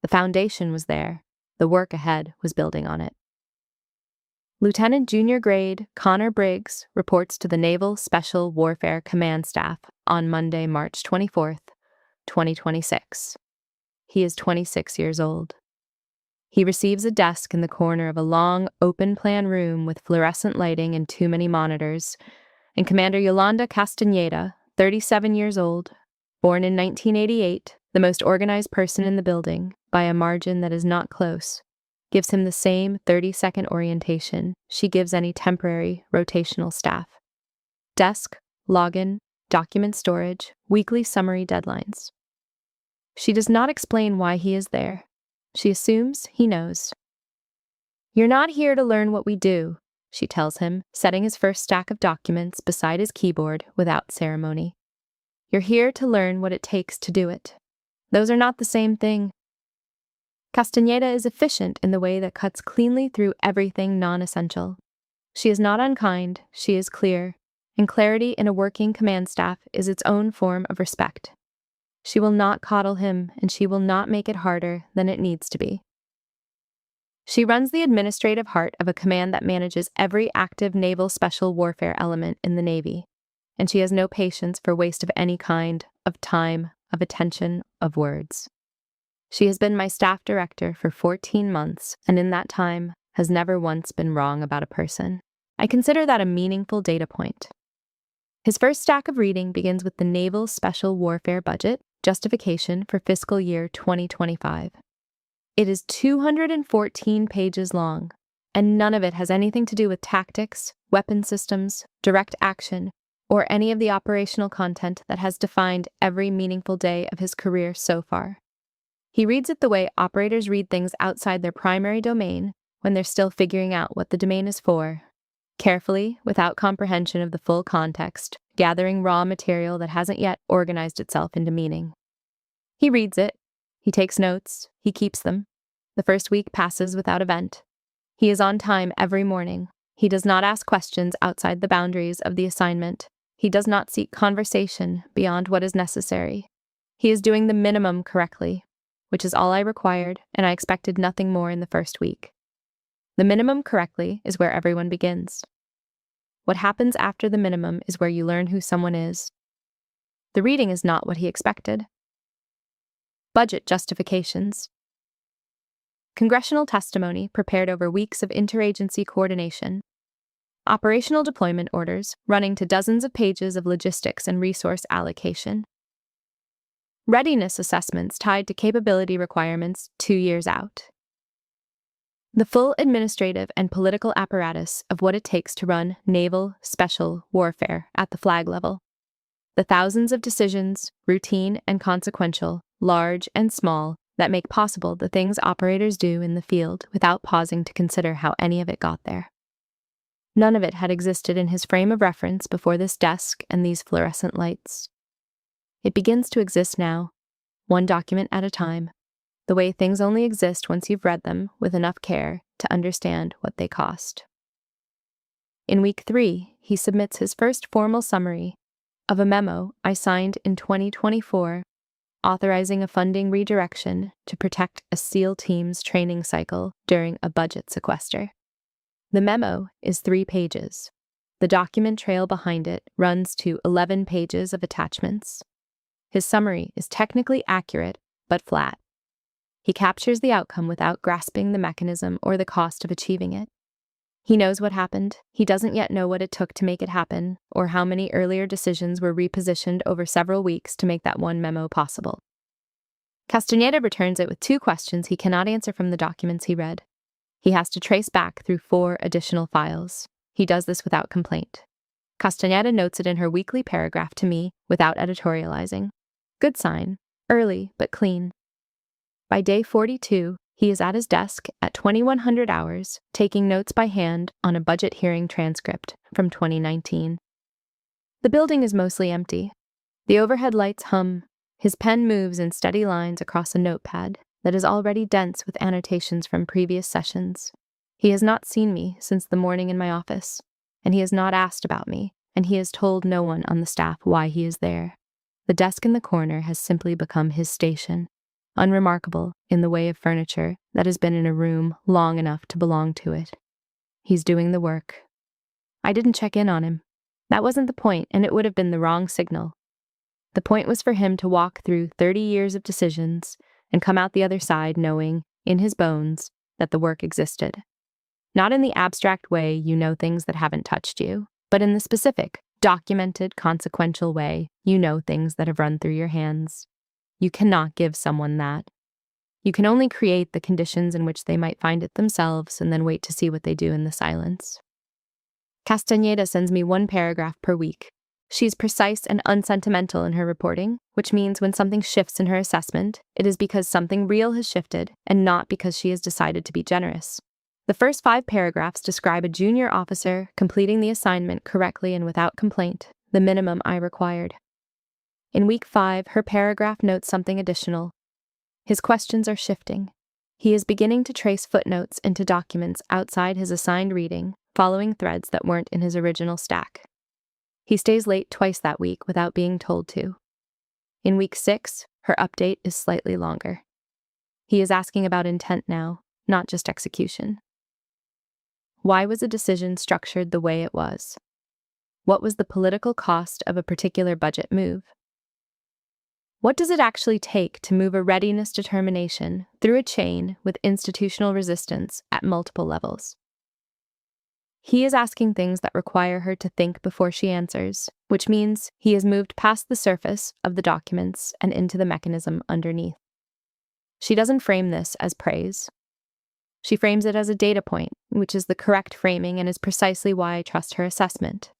The foundation was there. The work ahead was building on it. Lieutenant Junior Grade Connor Briggs reports to the Naval Special Warfare Command Staff on Monday, March 24th, 2026. He is 26 years old. He receives a desk in the corner of a long, open-plan room with fluorescent lighting and too many monitors, and Commander Yolanda Castaneda, 37 years old, born in 1988, the most organized person in the building, by a margin that is not close, gives him the same 30-second orientation she gives any temporary rotational staff. Desk, login, document storage, weekly summary deadlines. She does not explain why he is there. She assumes he knows. "You're not here to learn what we do," she tells him, setting his first stack of documents beside his keyboard without ceremony. "You're here to learn what it takes to do it. Those are not the same thing." Castaneda is efficient in the way that cuts cleanly through everything non-essential. She is not unkind, she is clear, and clarity in a working command staff is its own form of respect. She will not coddle him, and she will not make it harder than it needs to be. She runs the administrative heart of a command that manages every active naval special warfare element in the Navy, and she has no patience for waste of any kind, of time, of attention, of words. She has been my staff director for 14 months, and in that time has never once been wrong about a person. I consider that a meaningful data point. His first stack of reading begins with the Naval Special Warfare Budget, Justification for fiscal year 2025. It is 214 pages long, and none of it has anything to do with tactics, weapon systems, direct action, or any of the operational content that has defined every meaningful day of his career so far. He reads it the way operators read things outside their primary domain when they're still figuring out what the domain is for. Carefully, without comprehension of the full context, gathering raw material that hasn't yet organized itself into meaning. He reads it. He takes notes. He keeps them. The first week passes without event. He is on time every morning. He does not ask questions outside the boundaries of the assignment. He does not seek conversation beyond what is necessary. He is doing the minimum correctly, which is all I required, and I expected nothing more in the first week. The minimum correctly is where everyone begins. What happens after the minimum is where you learn who someone is. The reading is not what he expected. Budget justifications. Congressional testimony prepared over weeks of interagency coordination. Operational deployment orders running to dozens of pages of logistics and resource allocation. Readiness assessments tied to capability requirements 2 years out. The full administrative and political apparatus of what it takes to run naval special warfare at the flag level. The thousands of decisions, routine and consequential, large and small, that make possible the things operators do in the field without pausing to consider how any of it got there. None of it had existed in his frame of reference before this desk and these fluorescent lights. It begins to exist now, one document at a time, the way things only exist once you've read them with enough care to understand what they cost. In week 3, he submits his first formal summary of a memo I signed in 2024 authorizing a funding redirection to protect a SEAL team's training cycle during a budget sequester. The memo is 3 pages. The document trail behind it runs to 11 pages of attachments. His summary is technically accurate, but flat. He captures the outcome without grasping the mechanism or the cost of achieving it. He knows what happened. He doesn't yet know what it took to make it happen, or how many earlier decisions were repositioned over several weeks to make that one memo possible. Castaneda returns it with 2 questions he cannot answer from the documents he read. He has to trace back through 4 additional files. He does this without complaint. Castaneda notes it in her weekly paragraph to me without editorializing. Good sign, early but clean. By day 42, he is at his desk at 2100 hours, taking notes by hand on a budget hearing transcript from 2019. The building is mostly empty. The overhead lights hum. His pen moves in steady lines across a notepad that is already dense with annotations from previous sessions. He has not seen me since the morning in my office, and he has not asked about me, and he has told no one on the staff why he is there. The desk in the corner has simply become his station, unremarkable in the way of furniture that has been in a room long enough to belong to it. He's doing the work. I didn't check in on him. That wasn't the point, and it would have been the wrong signal. The point was for him to walk through 30 years of decisions and come out the other side knowing, in his bones, that the work existed. Not in the abstract way you know things that haven't touched you, but in the specific, documented, consequential way you know things that have run through your hands. You cannot give someone that. You can only create the conditions in which they might find it themselves and then wait to see what they do in the silence. Castaneda sends me 1 paragraph per week. She's precise and unsentimental in her reporting, which means when something shifts in her assessment, it is because something real has shifted and not because she has decided to be generous. The first 5 paragraphs describe a junior officer completing the assignment correctly and without complaint, the minimum I required. In week 5, her paragraph notes something additional. His questions are shifting. He is beginning to trace footnotes into documents outside his assigned reading, following threads that weren't in his original stack. He stays late twice that week without being told to. In week 6, her update is slightly longer. He is asking about intent now, not just execution. Why was a decision structured the way it was? What was the political cost of a particular budget move? What does it actually take to move a readiness determination through a chain with institutional resistance at multiple levels? He is asking things that require her to think before she answers, which means he has moved past the surface of the documents and into the mechanism underneath. She doesn't frame this as praise. She frames it as a data point, which is the correct framing and is precisely why I trust her assessment.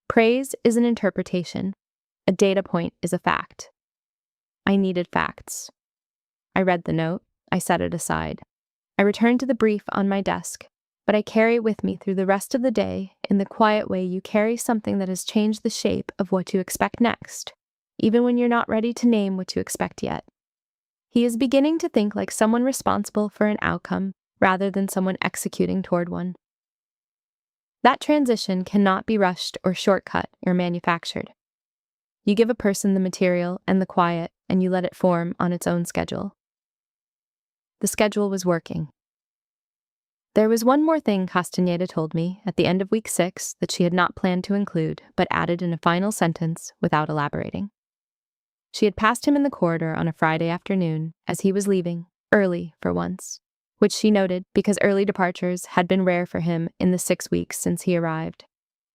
Praise is an interpretation. A data point is a fact. I needed facts. I read the note. I set it aside. I returned to the brief on my desk, but I carry it with me through the rest of the day in the quiet way you carry something that has changed the shape of what you expect next, even when you're not ready to name what you expect yet. He is beginning to think like someone responsible for an outcome rather than someone executing toward one. That transition cannot be rushed or shortcut or manufactured. You give a person the material and the quiet, and you let it form on its own schedule. The schedule was working. There was one more thing Castaneda told me at the end of week 6 that she had not planned to include, but added in a final sentence without elaborating. She had passed him in the corridor on a Friday afternoon as he was leaving, early for once, which she noted because early departures had been rare for him in the 6 weeks since he arrived.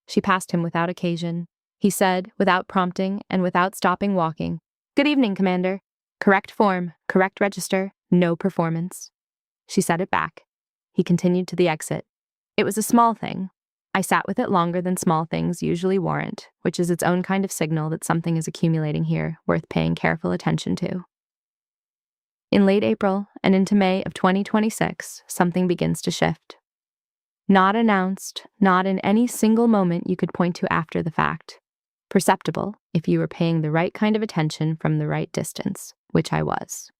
She passed him without occasion. He said, without prompting and without stopping walking, "Good evening, Commander. Correct form, correct register, no performance." She said it back. He continued to the exit. It was a small thing. I sat with it longer than small things usually warrant, which is its own kind of signal that something is accumulating here worth paying careful attention to. In late April and into May of 2026, something begins to shift. Not announced, not in any single moment you could point to after the fact. Perceptible if you were paying the right kind of attention from the right distance, which I was.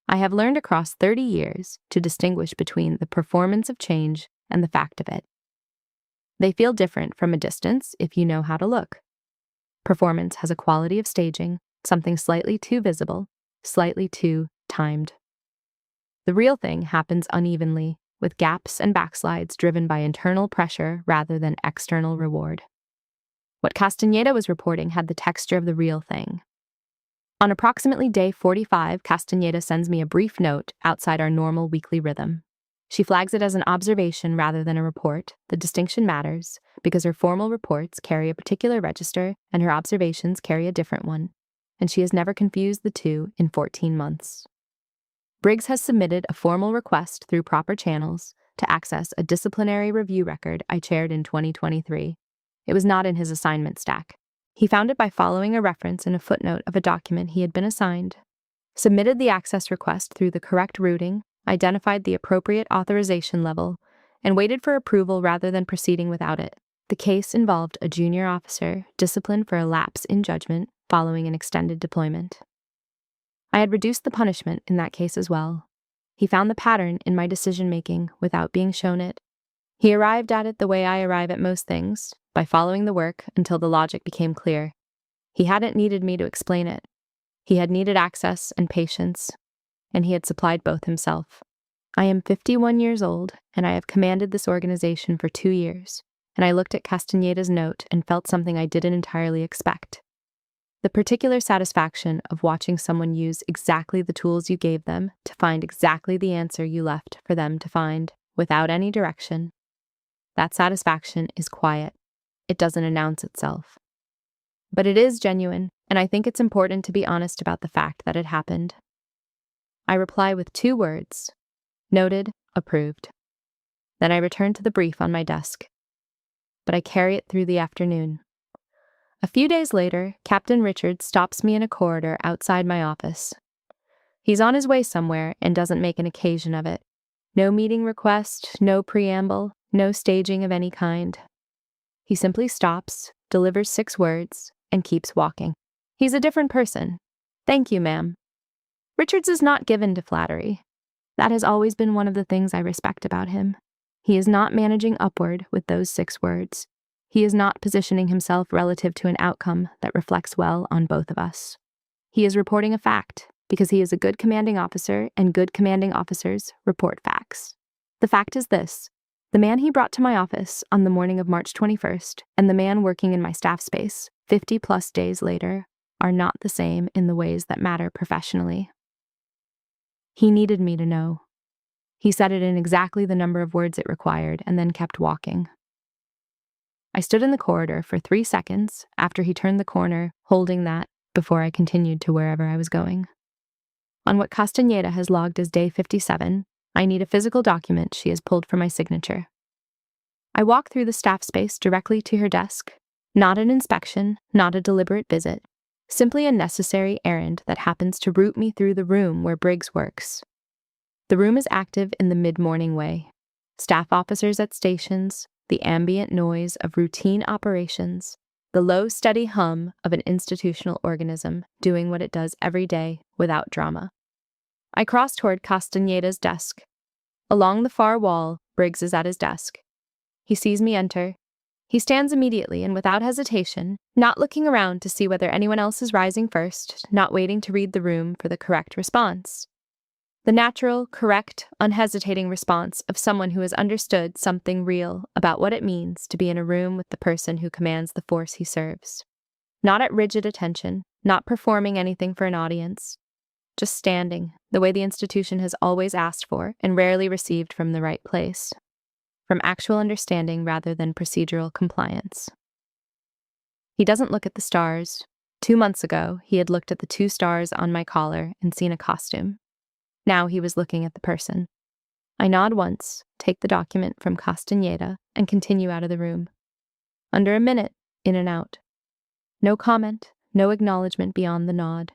I have learned across 30 years to distinguish between the performance of change and the fact of it. They feel different from a distance if you know how to look. Performance has a quality of staging, something slightly too visible, slightly too timed. The real thing happens unevenly, with gaps and backslides driven by internal pressure rather than external reward. What Castaneda was reporting had the texture of the real thing. On approximately day 45, Castaneda sends me a brief note outside our normal weekly rhythm. She flags it as an observation rather than a report. The distinction matters because her formal reports carry a particular register and her observations carry a different one, and she has never confused the two in 14 months. Briggs has submitted a formal request through proper channels to access a disciplinary review record I chaired in 2023. It was not in his assignment stack. He found it by following a reference in a footnote of a document he had been assigned, submitted the access request through the correct routing, identified the appropriate authorization level, and waited for approval rather than proceeding without it. The case involved a junior officer disciplined for a lapse in judgment following an extended deployment. I had reduced the punishment in that case as well. He found the pattern in my decision-making without being shown it. He arrived at it the way I arrive at most things, by following the work until the logic became clear. He hadn't needed me to explain it. He had needed access and patience, and he had supplied both himself. I am 51 years old, and I have commanded this organization for 2 years, and I looked at Castaneda's note and felt something I didn't entirely expect. The particular satisfaction of watching someone use exactly the tools you gave them to find exactly the answer you left for them to find, without any direction. That satisfaction is quiet. It doesn't announce itself. But it is genuine, and I think it's important to be honest about the fact that it happened. I reply with 2 words: noted, approved. Then I return to the brief on my desk. But I carry it through the afternoon. A few days later, Captain Richards stops me in a corridor outside my office. He's on his way somewhere and doesn't make an occasion of it. No meeting request, no preamble, no staging of any kind. He simply stops, delivers 6 words, and keeps walking. He's a different person. Thank you, ma'am. Richards is not given to flattery. That has always been one of the things I respect about him. He is not managing upward with those 6 words. He is not positioning himself relative to an outcome that reflects well on both of us. He is reporting a fact, because he is a good commanding officer, and good commanding officers report facts. The fact is this: the man he brought to my office on the morning of March 21st and the man working in my staff space 50-plus days later are not the same in the ways that matter professionally. He needed me to know. He said it in exactly the number of words it required and then kept walking. I stood in the corridor for 3 seconds after he turned the corner, holding that, before I continued to wherever I was going. On what Castaneda has logged as day 57, I need a physical document she has pulled for my signature. I walk through the staff space directly to her desk. Not an inspection, not a deliberate visit, simply a necessary errand that happens to route me through the room where Briggs works. The room is active in the mid-morning way. Staff officers at stations, the ambient noise of routine operations, the low, steady hum of an institutional organism doing what it does every day without drama. I cross toward Castaneda's desk. Along the far wall, Briggs is at his desk. He sees me enter. He stands immediately and without hesitation, not looking around to see whether anyone else is rising first, not waiting to read the room for the correct response. The natural, correct, unhesitating response of someone who has understood something real about what it means to be in a room with the person who commands the force he serves. Not at rigid attention, not performing anything for an audience, just standing, the way the institution has always asked for and rarely received from the right place, from actual understanding rather than procedural compliance. He doesn't look at the stars. 2 months ago, he had looked at the 2 stars on my collar and seen a costume. Now he was looking at the person. I nod once, take the document from Castaneda, and continue out of the room. Under a minute, in and out. No comment, no acknowledgement beyond the nod.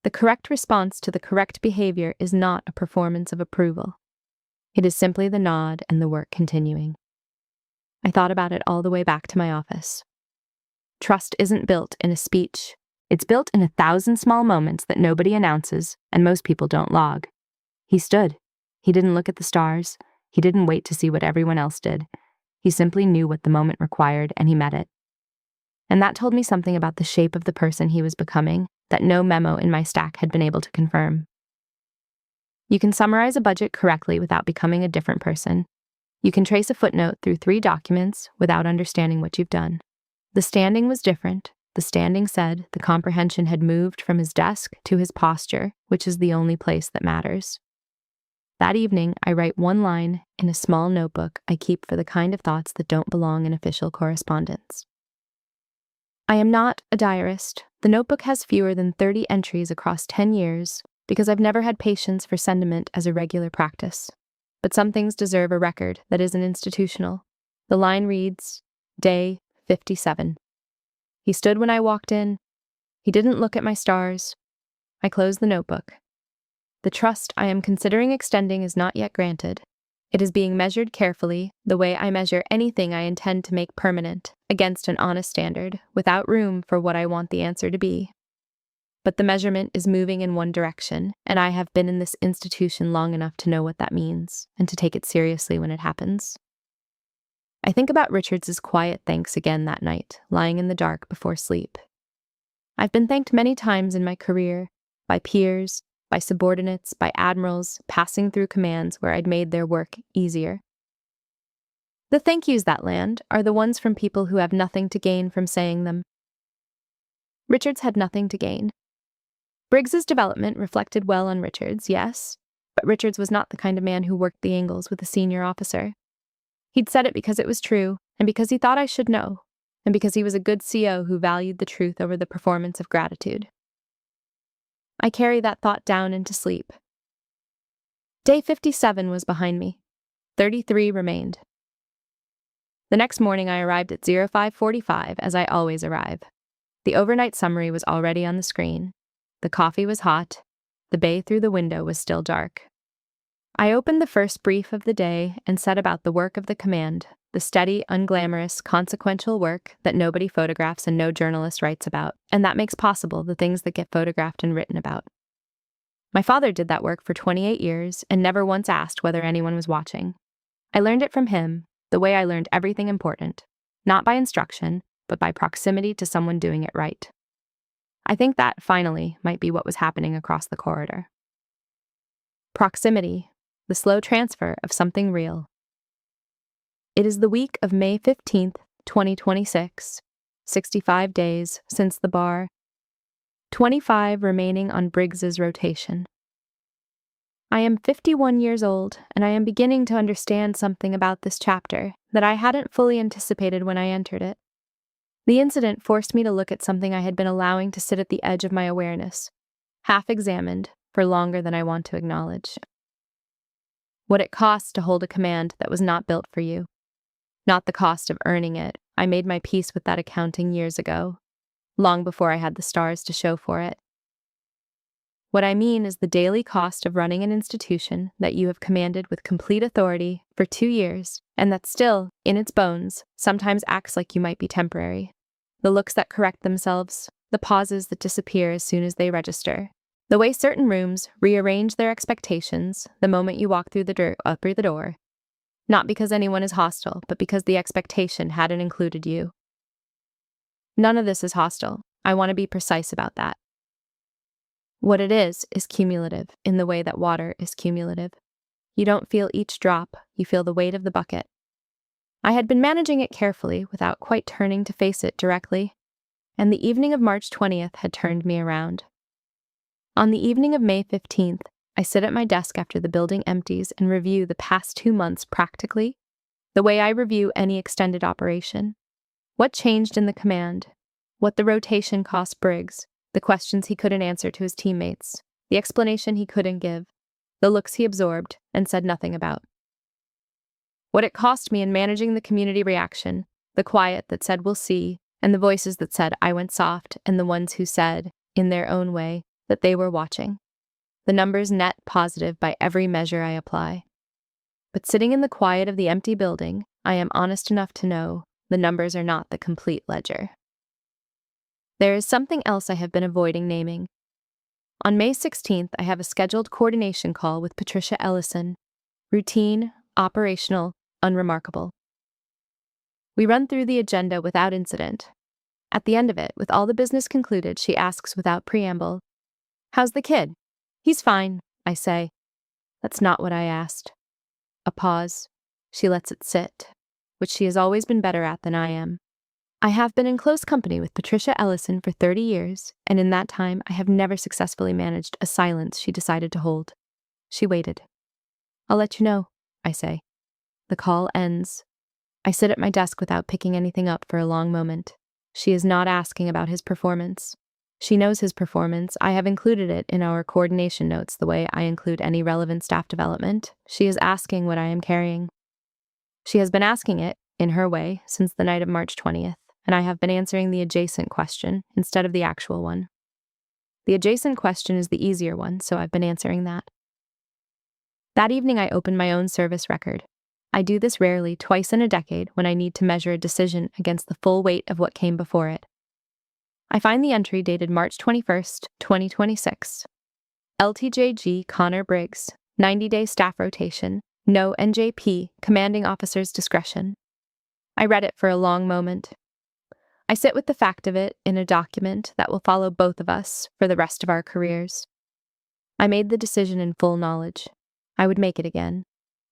The correct response to the correct behavior is not a performance of approval. It is simply the nod and the work continuing. I thought about it all the way back to my office. Trust isn't built in a speech. It's built in 1,000 small moments that nobody announces and most people don't log. He stood. He didn't look at the stars. He didn't wait to see what everyone else did. He simply knew what the moment required, and he met it. And that told me something about the shape of the person he was becoming that no memo in my stack had been able to confirm. You can summarize a budget correctly without becoming a different person. You can trace a footnote through 3 documents without understanding what you've done. The standing was different. The standing said the comprehension had moved from his desk to his posture, which is the only place that matters. That evening, I write 1 line in a small notebook I keep for the kind of thoughts that don't belong in official correspondence. I am not a diarist. The notebook has fewer than 30 entries across 10 years because I've never had patience for sentiment as a regular practice. But some things deserve a record that isn't institutional. The line reads, Day 57. He stood when I walked in. He didn't look at my stars. I closed the notebook. The trust I am considering extending is not yet granted. It is being measured carefully, the way I measure anything I intend to make permanent, against an honest standard, without room for what I want the answer to be. But the measurement is moving in one direction, and I have been in this institution long enough to know what that means, and to take it seriously when it happens. I think about Richards's quiet thanks again that night, lying in the dark before sleep. I've been thanked many times in my career, by peers, by subordinates, by admirals, passing through commands where I'd made their work easier. The thank yous that land are the ones from people who have nothing to gain from saying them. Richards had nothing to gain. Briggs's development reflected well on Richards, yes, but Richards was not the kind of man who worked the angles with a senior officer. He'd said it because it was true, and because he thought I should know, and because he was a good CO who valued the truth over the performance of gratitude. I carry that thought down into sleep. Day 57 was behind me. 33 remained. The next morning I arrived at 05:45, as I always arrive. The overnight summary was already on the screen. The coffee was hot. The bay through the window was still dark. I opened the first brief of the day and set about the work of the command, the steady, unglamorous, consequential work that nobody photographs and no journalist writes about, and that makes possible the things that get photographed and written about. My father did that work for 28 years and never once asked whether anyone was watching. I learned it from him, the way I learned everything important, not by instruction, but by proximity to someone doing it right. I think that, finally, might be what was happening across the corridor. Proximity, the slow transfer of something real. It is the week of May 15th, 2026, 65 days since the bar, 25 remaining on Briggs's rotation. I am 51 years old, and I am beginning to understand something about this chapter that I hadn't fully anticipated when I entered it. The incident forced me to look at something I had been allowing to sit at the edge of my awareness, half-examined, for longer than I want to acknowledge. What it costs to hold a command that was not built for you. Not the cost of earning it. I made my peace with that accounting years ago, long before I had the stars to show for it. What I mean is the daily cost of running an institution that you have commanded with complete authority for 2 years, and that still, in its bones, sometimes acts like you might be temporary. The looks that correct themselves, the pauses that disappear as soon as they register. The way certain rooms rearrange their expectations the moment you walk through the door. Not because anyone is hostile, but because the expectation hadn't included you. None of this is hostile. I want to be precise about that. What it is cumulative, in the way that water is cumulative. You don't feel each drop, you feel the weight of the bucket. I had been managing it carefully without quite turning to face it directly, and the evening of March 20th had turned me around. On the evening of May 15th, I sit at my desk after the building empties and review the past 2 months practically, the way I review any extended operation. What changed in the command? What the rotation cost Briggs? The questions he couldn't answer to his teammates, the explanation he couldn't give, the looks he absorbed and said nothing about. What it cost me in managing the community reaction, the quiet that said we'll see, and the voices that said I went soft, and the ones who said, in their own way, that they were watching. The numbers net positive by every measure I apply. But sitting in the quiet of the empty building, I am honest enough to know the numbers are not the complete ledger. There is something else I have been avoiding naming. On May 16th, I have a scheduled coordination call with Patricia Ellison. Routine, operational, unremarkable. We run through the agenda without incident. At the end of it, with all the business concluded, she asks without preamble, "How's the kid?" "He's fine," I say. That's not what I asked. A pause. She lets it sit, which she has always been better at than I am. I have been in close company with Patricia Ellison for 30 years, and in that time I have never successfully managed a silence she decided to hold. She waited. "I'll let you know," I say. The call ends. I sit at my desk without picking anything up for a long moment. She is not asking about his performance. She knows his performance. I have included it in our coordination notes the way I include any relevant staff development. She is asking what I am carrying. She has been asking it, in her way, since the night of March 20th, and I have been answering the adjacent question instead of the actual one. The adjacent question is the easier one, so I've been answering that. That evening I opened my own service record. I do this rarely, twice in a decade, when I need to measure a decision against the full weight of what came before it. I find the entry dated March 21st, 2026. LTJG Connor Briggs, 90-day staff rotation, no NJP, commanding officer's discretion. I read it for a long moment. I sit with the fact of it in a document that will follow both of us for the rest of our careers. I made the decision in full knowledge. I would make it again.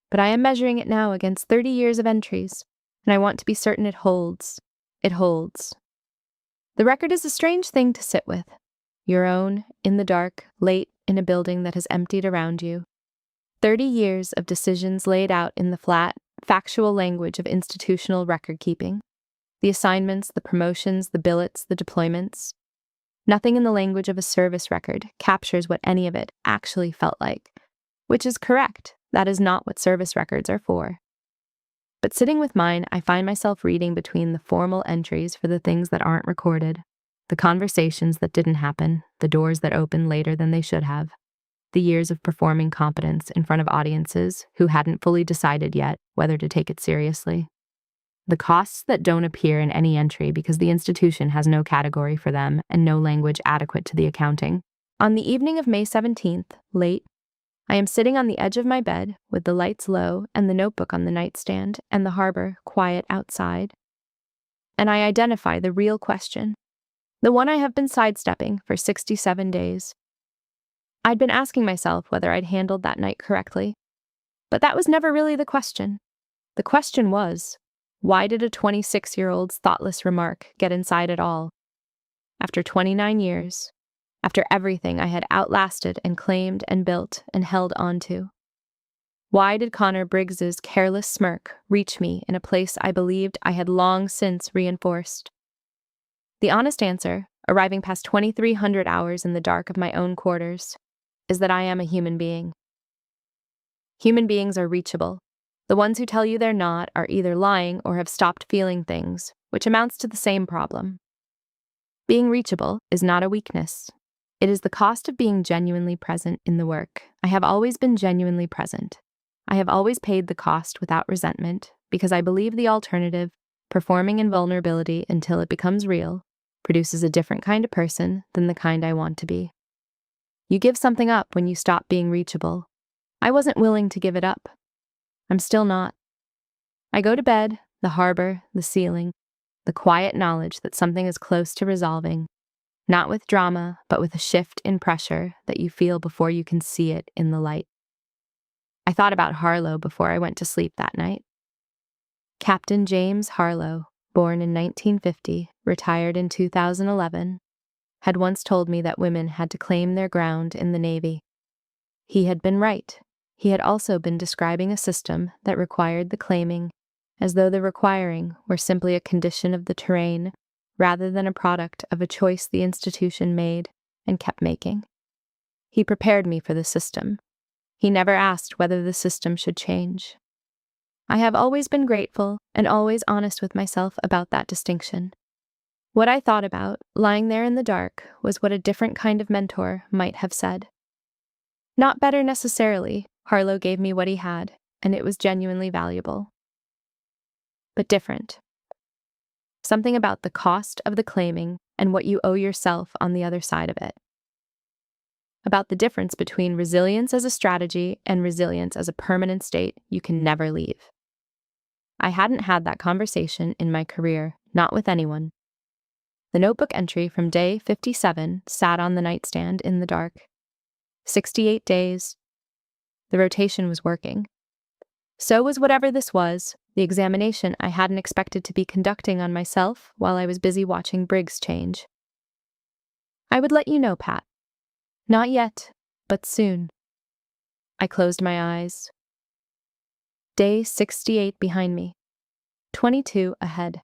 But I am measuring it now against 30 years of entries, and I want to be certain it holds. It holds. The record is a strange thing to sit with. Your own, in the dark, late in a building that has emptied around you. 30 years of decisions laid out in the flat, factual language of institutional record-keeping. The assignments, the promotions, the billets, the deployments. Nothing in the language of a service record captures what any of it actually felt like, which is correct. That is not what service records are for. But sitting with mine, I find myself reading between the formal entries for the things that aren't recorded, the conversations that didn't happen, the doors that opened later than they should have, the years of performing competence in front of audiences who hadn't fully decided yet whether to take it seriously. The costs that don't appear in any entry because the institution has no category for them and no language adequate to the accounting. On the evening of May 17th, late, I am sitting on the edge of my bed with the lights low and the notebook on the nightstand and the harbor quiet outside. And I identify the real question, the one I have been sidestepping for 67 days. I'd been asking myself whether I'd handled that night correctly, but that was never really the question. The question was, why did a 26-year-old's thoughtless remark get inside at all? After 29 years, after everything I had outlasted and claimed and built and held onto. Why did Connor Briggs's careless smirk reach me in a place I believed I had long since reinforced? The honest answer, arriving past 2,300 hours in the dark of my own quarters, is that I am a human being. Human beings are reachable. The ones who tell you they're not are either lying or have stopped feeling things, which amounts to the same problem. Being reachable is not a weakness. It is the cost of being genuinely present in the work. I have always been genuinely present. I have always paid the cost without resentment because I believe the alternative, performing in vulnerability until it becomes real, produces a different kind of person than the kind I want to be. You give something up when you stop being reachable. I wasn't willing to give it up. I'm still not. I go to bed, the harbor, the ceiling, the quiet knowledge that something is close to resolving. Not with drama, but with a shift in pressure that you feel before you can see it in the light. I thought about Harlow before I went to sleep that night. Captain James Harlow, born in 1950, retired in 2011, had once told me that women had to claim their ground in the Navy. He had been right. He had also been describing a system that required the claiming, as though the requiring were simply a condition of the terrain rather than a product of a choice the institution made and kept making. He prepared me for the system. He never asked whether the system should change. I have always been grateful and always honest with myself about that distinction. What I thought about, lying there in the dark, was what a different kind of mentor might have said. Not better necessarily. Harlow gave me what he had. and it was genuinely valuable. But different. Something about the cost of the claiming and what you owe yourself on the other side of it. About the difference between resilience as a strategy and resilience as a permanent state you can never leave. I hadn't had that conversation in my career, not with anyone. The notebook entry from day 57 sat on the nightstand in the dark. 68 days. The rotation was working. So was whatever this was, the examination I hadn't expected to be conducting on myself while I was busy watching Briggs change. I would let you know, Pat. Not yet, but soon. I closed my eyes. Day 68 behind me. 22 ahead.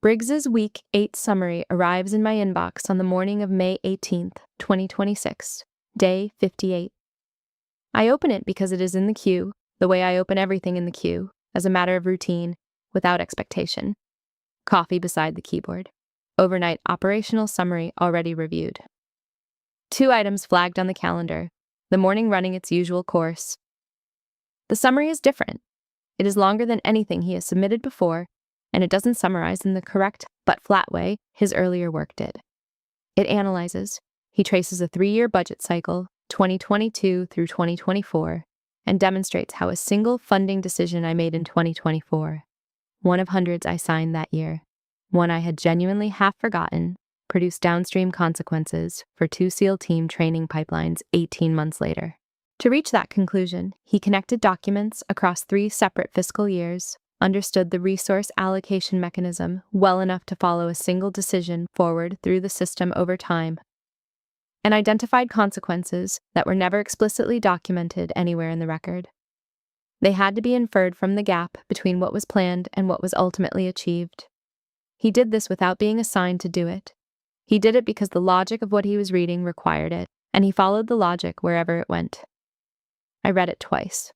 Briggs's Week 8 summary arrives in my inbox on the morning of May 18th, 2026, day 58. I open it because it is in the queue, the way I open everything in the queue, as a matter of routine, without expectation. Coffee beside the keyboard. Overnight operational summary already reviewed. 2 items flagged on the calendar, the morning running its usual course. The summary is different. It is longer than anything he has submitted before, and it doesn't summarize in the correct but flat way his earlier work did. It analyzes. He traces a 3-year budget cycle, 2022 through 2024, and demonstrates how a single funding decision I made in 2024, one of hundreds I signed that year, one I had genuinely half forgotten, produced downstream consequences for 2 SEAL team training pipelines 18 months later. To reach that conclusion, he connected documents across 3 separate fiscal years, understood the resource allocation mechanism well enough to follow a single decision forward through the system over time, and identified consequences that were never explicitly documented anywhere in the record. They had to be inferred from the gap between what was planned and what was ultimately achieved. He did this without being assigned to do it. He did it because the logic of what he was reading required it, and he followed the logic wherever it went. I read it twice.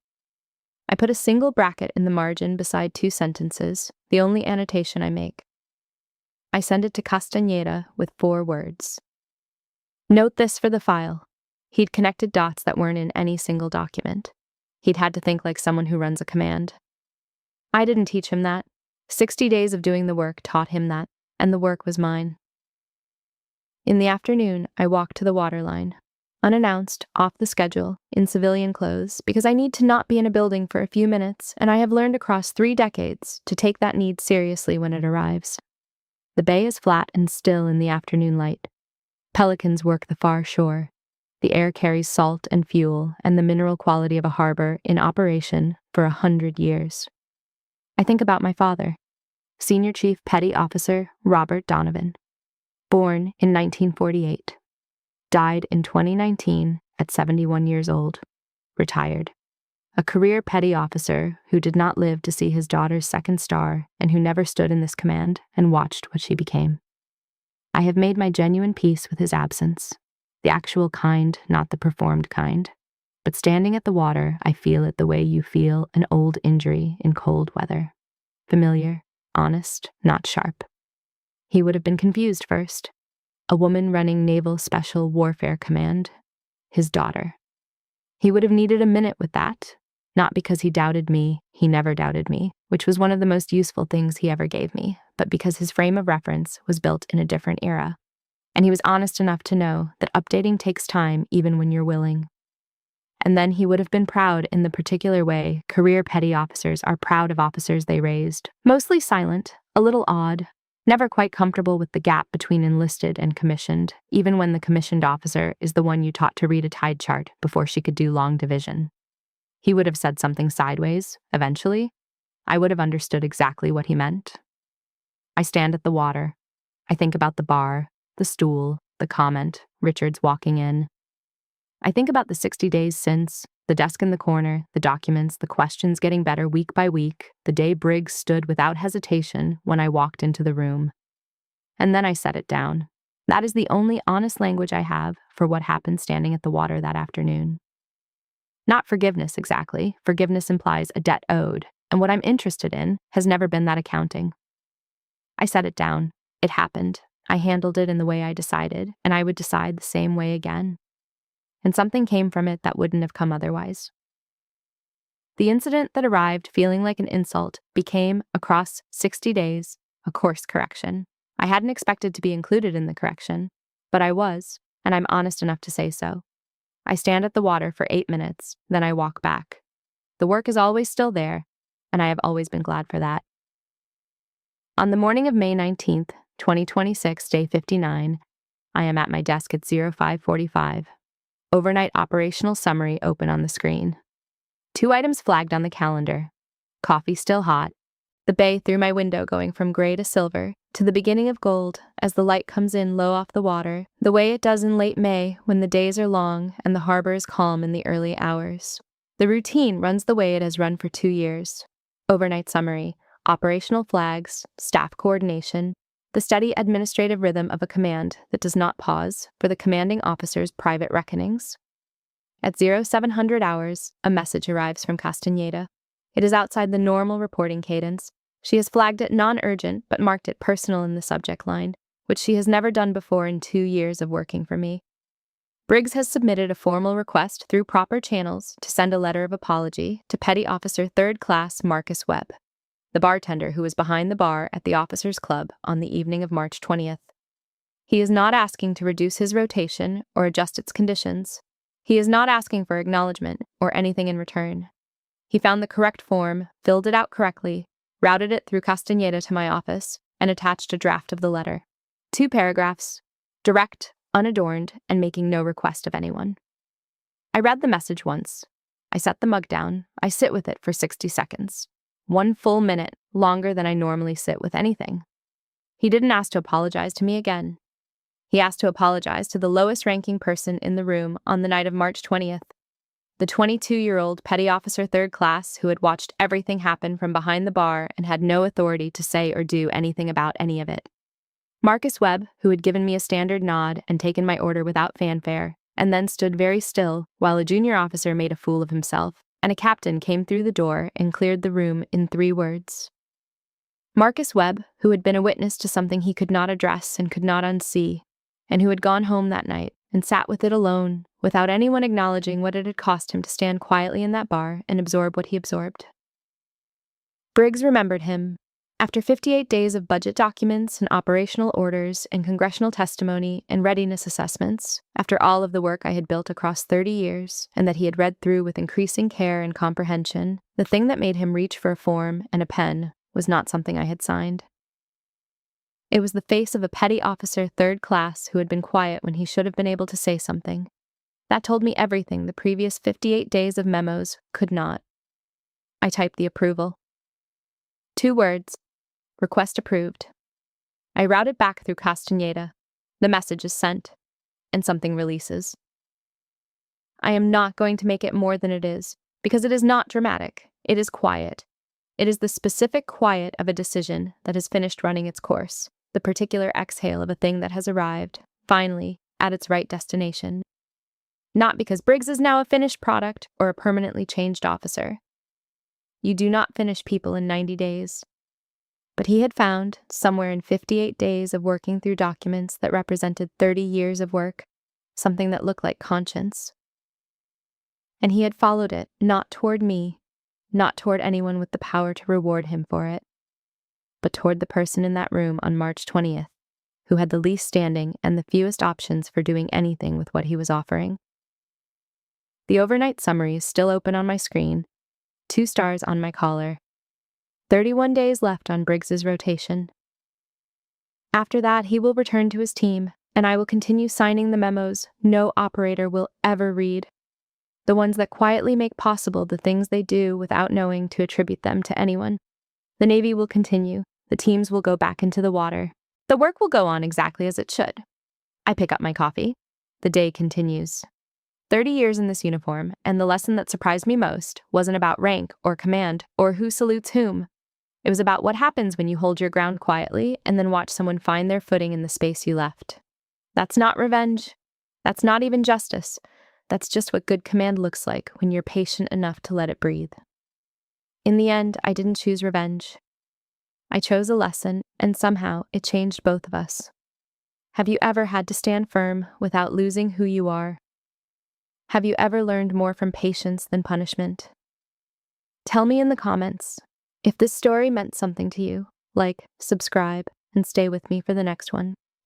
I put a single bracket in the margin beside 2 sentences, the only annotation I make. I send it to Castañeda with 4 words. Note this for the file. He'd connected dots that weren't in any single document. He'd had to think like someone who runs a command. I didn't teach him that. 60 days of doing the work taught him that, and the work was mine. In the afternoon, I walked to the waterline, unannounced, off the schedule, in civilian clothes, because I need to not be in a building for a few minutes, and I have learned across 3 decades to take that need seriously when it arrives. The bay is flat and still in the afternoon light. Pelicans work the far shore. The air carries salt and fuel and the mineral quality of a harbor in operation for 100 years. I think about my father, Senior Chief Petty Officer Robert Donovan, born in 1948, died in 2019 at 71 years old, retired. A career petty officer who did not live to see his daughter's 2nd star and who never stood in this command and watched what she became. I have made my genuine peace with his absence, the actual kind, not the performed kind. But standing at the water, I feel it the way you feel an old injury in cold weather. Familiar, honest, not sharp. He would have been confused first. A woman running Naval Special Warfare Command, his daughter. He would have needed a minute with that, not because he doubted me, he never doubted me, which was one of the most useful things he ever gave me, but because his frame of reference was built in a different era. And he was honest enough to know that updating takes time even when you're willing. And then he would have been proud in the particular way career petty officers are proud of officers they raised, mostly silent, a little odd, never quite comfortable with the gap between enlisted and commissioned, even when the commissioned officer is the one you taught to read a tide chart before she could do long division. He would have said something sideways, eventually. I would have understood exactly what he meant. I stand at the water. I think about the bar, the stool, the comment, Richards walking in. I think about the 60 days since, the desk in the corner, the documents, the questions getting better week by week, the day Briggs stood without hesitation when I walked into the room. And then I set it down. That is the only honest language I have for what happened standing at the water that afternoon. Not forgiveness exactly. Forgiveness implies a debt owed, and what I'm interested in has never been that accounting. I set it down. It happened. I handled it in the way I decided, and I would decide the same way again. And something came from it that wouldn't have come otherwise. The incident that arrived feeling like an insult became, across 60 days, a course correction. I hadn't expected to be included in the correction, but I was, and I'm honest enough to say so. I stand at the water for 8 minutes, then I walk back. The work is always still there, and I have always been glad for that. On the morning of May 19th, 2026, day 59, I am at my desk at 0545. Overnight operational summary open on the screen. 2 items flagged on the calendar. Coffee still hot. The bay through my window going from gray to silver, to the beginning of gold as the light comes in low off the water, the way it does in late May when the days are long and the harbor is calm in the early hours. The routine runs the way it has run for 2 years. Overnight summary, operational flags, staff coordination, the steady administrative rhythm of a command that does not pause for the commanding officer's private reckonings. At 0700 hours, a message arrives from Castaneda. It is outside the normal reporting cadence. She has flagged it non-urgent but marked it personal in the subject line, which she has never done before in 2 years of working for me. Briggs has submitted a formal request through proper channels to send a letter of apology to Petty Officer 3rd Class Marcus Webb, the bartender who was behind the bar at the Officers Club on the evening of March 20th. He is not asking to reduce his rotation or adjust its conditions. He is not asking for acknowledgement or anything in return. He found the correct form, filled it out correctly, routed it through Castaneda to my office, and attached a draft of the letter. 2 paragraphs, direct, unadorned, and making no request of anyone. I read the message once. I set the mug down. I sit with it for 60 seconds. 1 full minute, longer than I normally sit with anything. He didn't ask to apologize to me again. He asked to apologize to the lowest-ranking person in the room on the night of March 20th. The 22-year-old Petty Officer 3rd Class who had watched everything happen from behind the bar and had no authority to say or do anything about any of it. Marcus Webb, who had given me a standard nod and taken my order without fanfare, and then stood very still while a junior officer made a fool of himself, and a captain came through the door and cleared the room in 3 words. Marcus Webb, who had been a witness to something he could not address and could not unsee, and who had gone home that night and sat with it alone, without anyone acknowledging what it had cost him to stand quietly in that bar and absorb what he absorbed. Briggs remembered him. After 58 days of budget documents and operational orders and congressional testimony and readiness assessments, after all of the work I had built across 30 years and that he had read through with increasing care and comprehension, the thing that made him reach for a form and a pen was not something I had signed. It was the face of a Petty Officer 3rd Class who had been quiet when he should have been able to say something. That told me everything the previous 58 days of memos could not. I typed the approval. 2 words. Request approved. I routed back through Castaneda. The message is sent, and something releases. I am not going to make it more than it is, because it is not dramatic. It is quiet. It is the specific quiet of a decision that has finished running its course, the particular exhale of a thing that has arrived, finally, at its right destination. Not because Briggs is now a finished product or a permanently changed officer. You do not finish people in 90 days. But he had found, somewhere in 58 days of working through documents that represented 30 years of work, something that looked like conscience. And he had followed it, not toward me, not toward anyone with the power to reward him for it, but toward the person in that room on March 20th, who had the least standing and the fewest options for doing anything with what he was offering. The overnight summary is still open on my screen, 2 stars on my collar. 31 days left on Briggs's rotation. After that, he will return to his team, and I will continue signing the memos no operator will ever read. The ones that quietly make possible the things they do without knowing to attribute them to anyone. The Navy will continue. The teams will go back into the water. The work will go on exactly as it should. I pick up my coffee. The day continues. 30 years in this uniform, and the lesson that surprised me most wasn't about rank or command or who salutes whom. It was about what happens when you hold your ground quietly and then watch someone find their footing in the space you left. That's not revenge. That's not even justice. That's just what good command looks like when you're patient enough to let it breathe. In the end, I didn't choose revenge. I chose a lesson, and somehow it changed both of us. Have you ever had to stand firm without losing who you are? Have you ever learned more from patience than punishment? Tell me in the comments if this story meant something to you. Like, subscribe, and stay with me for the next one.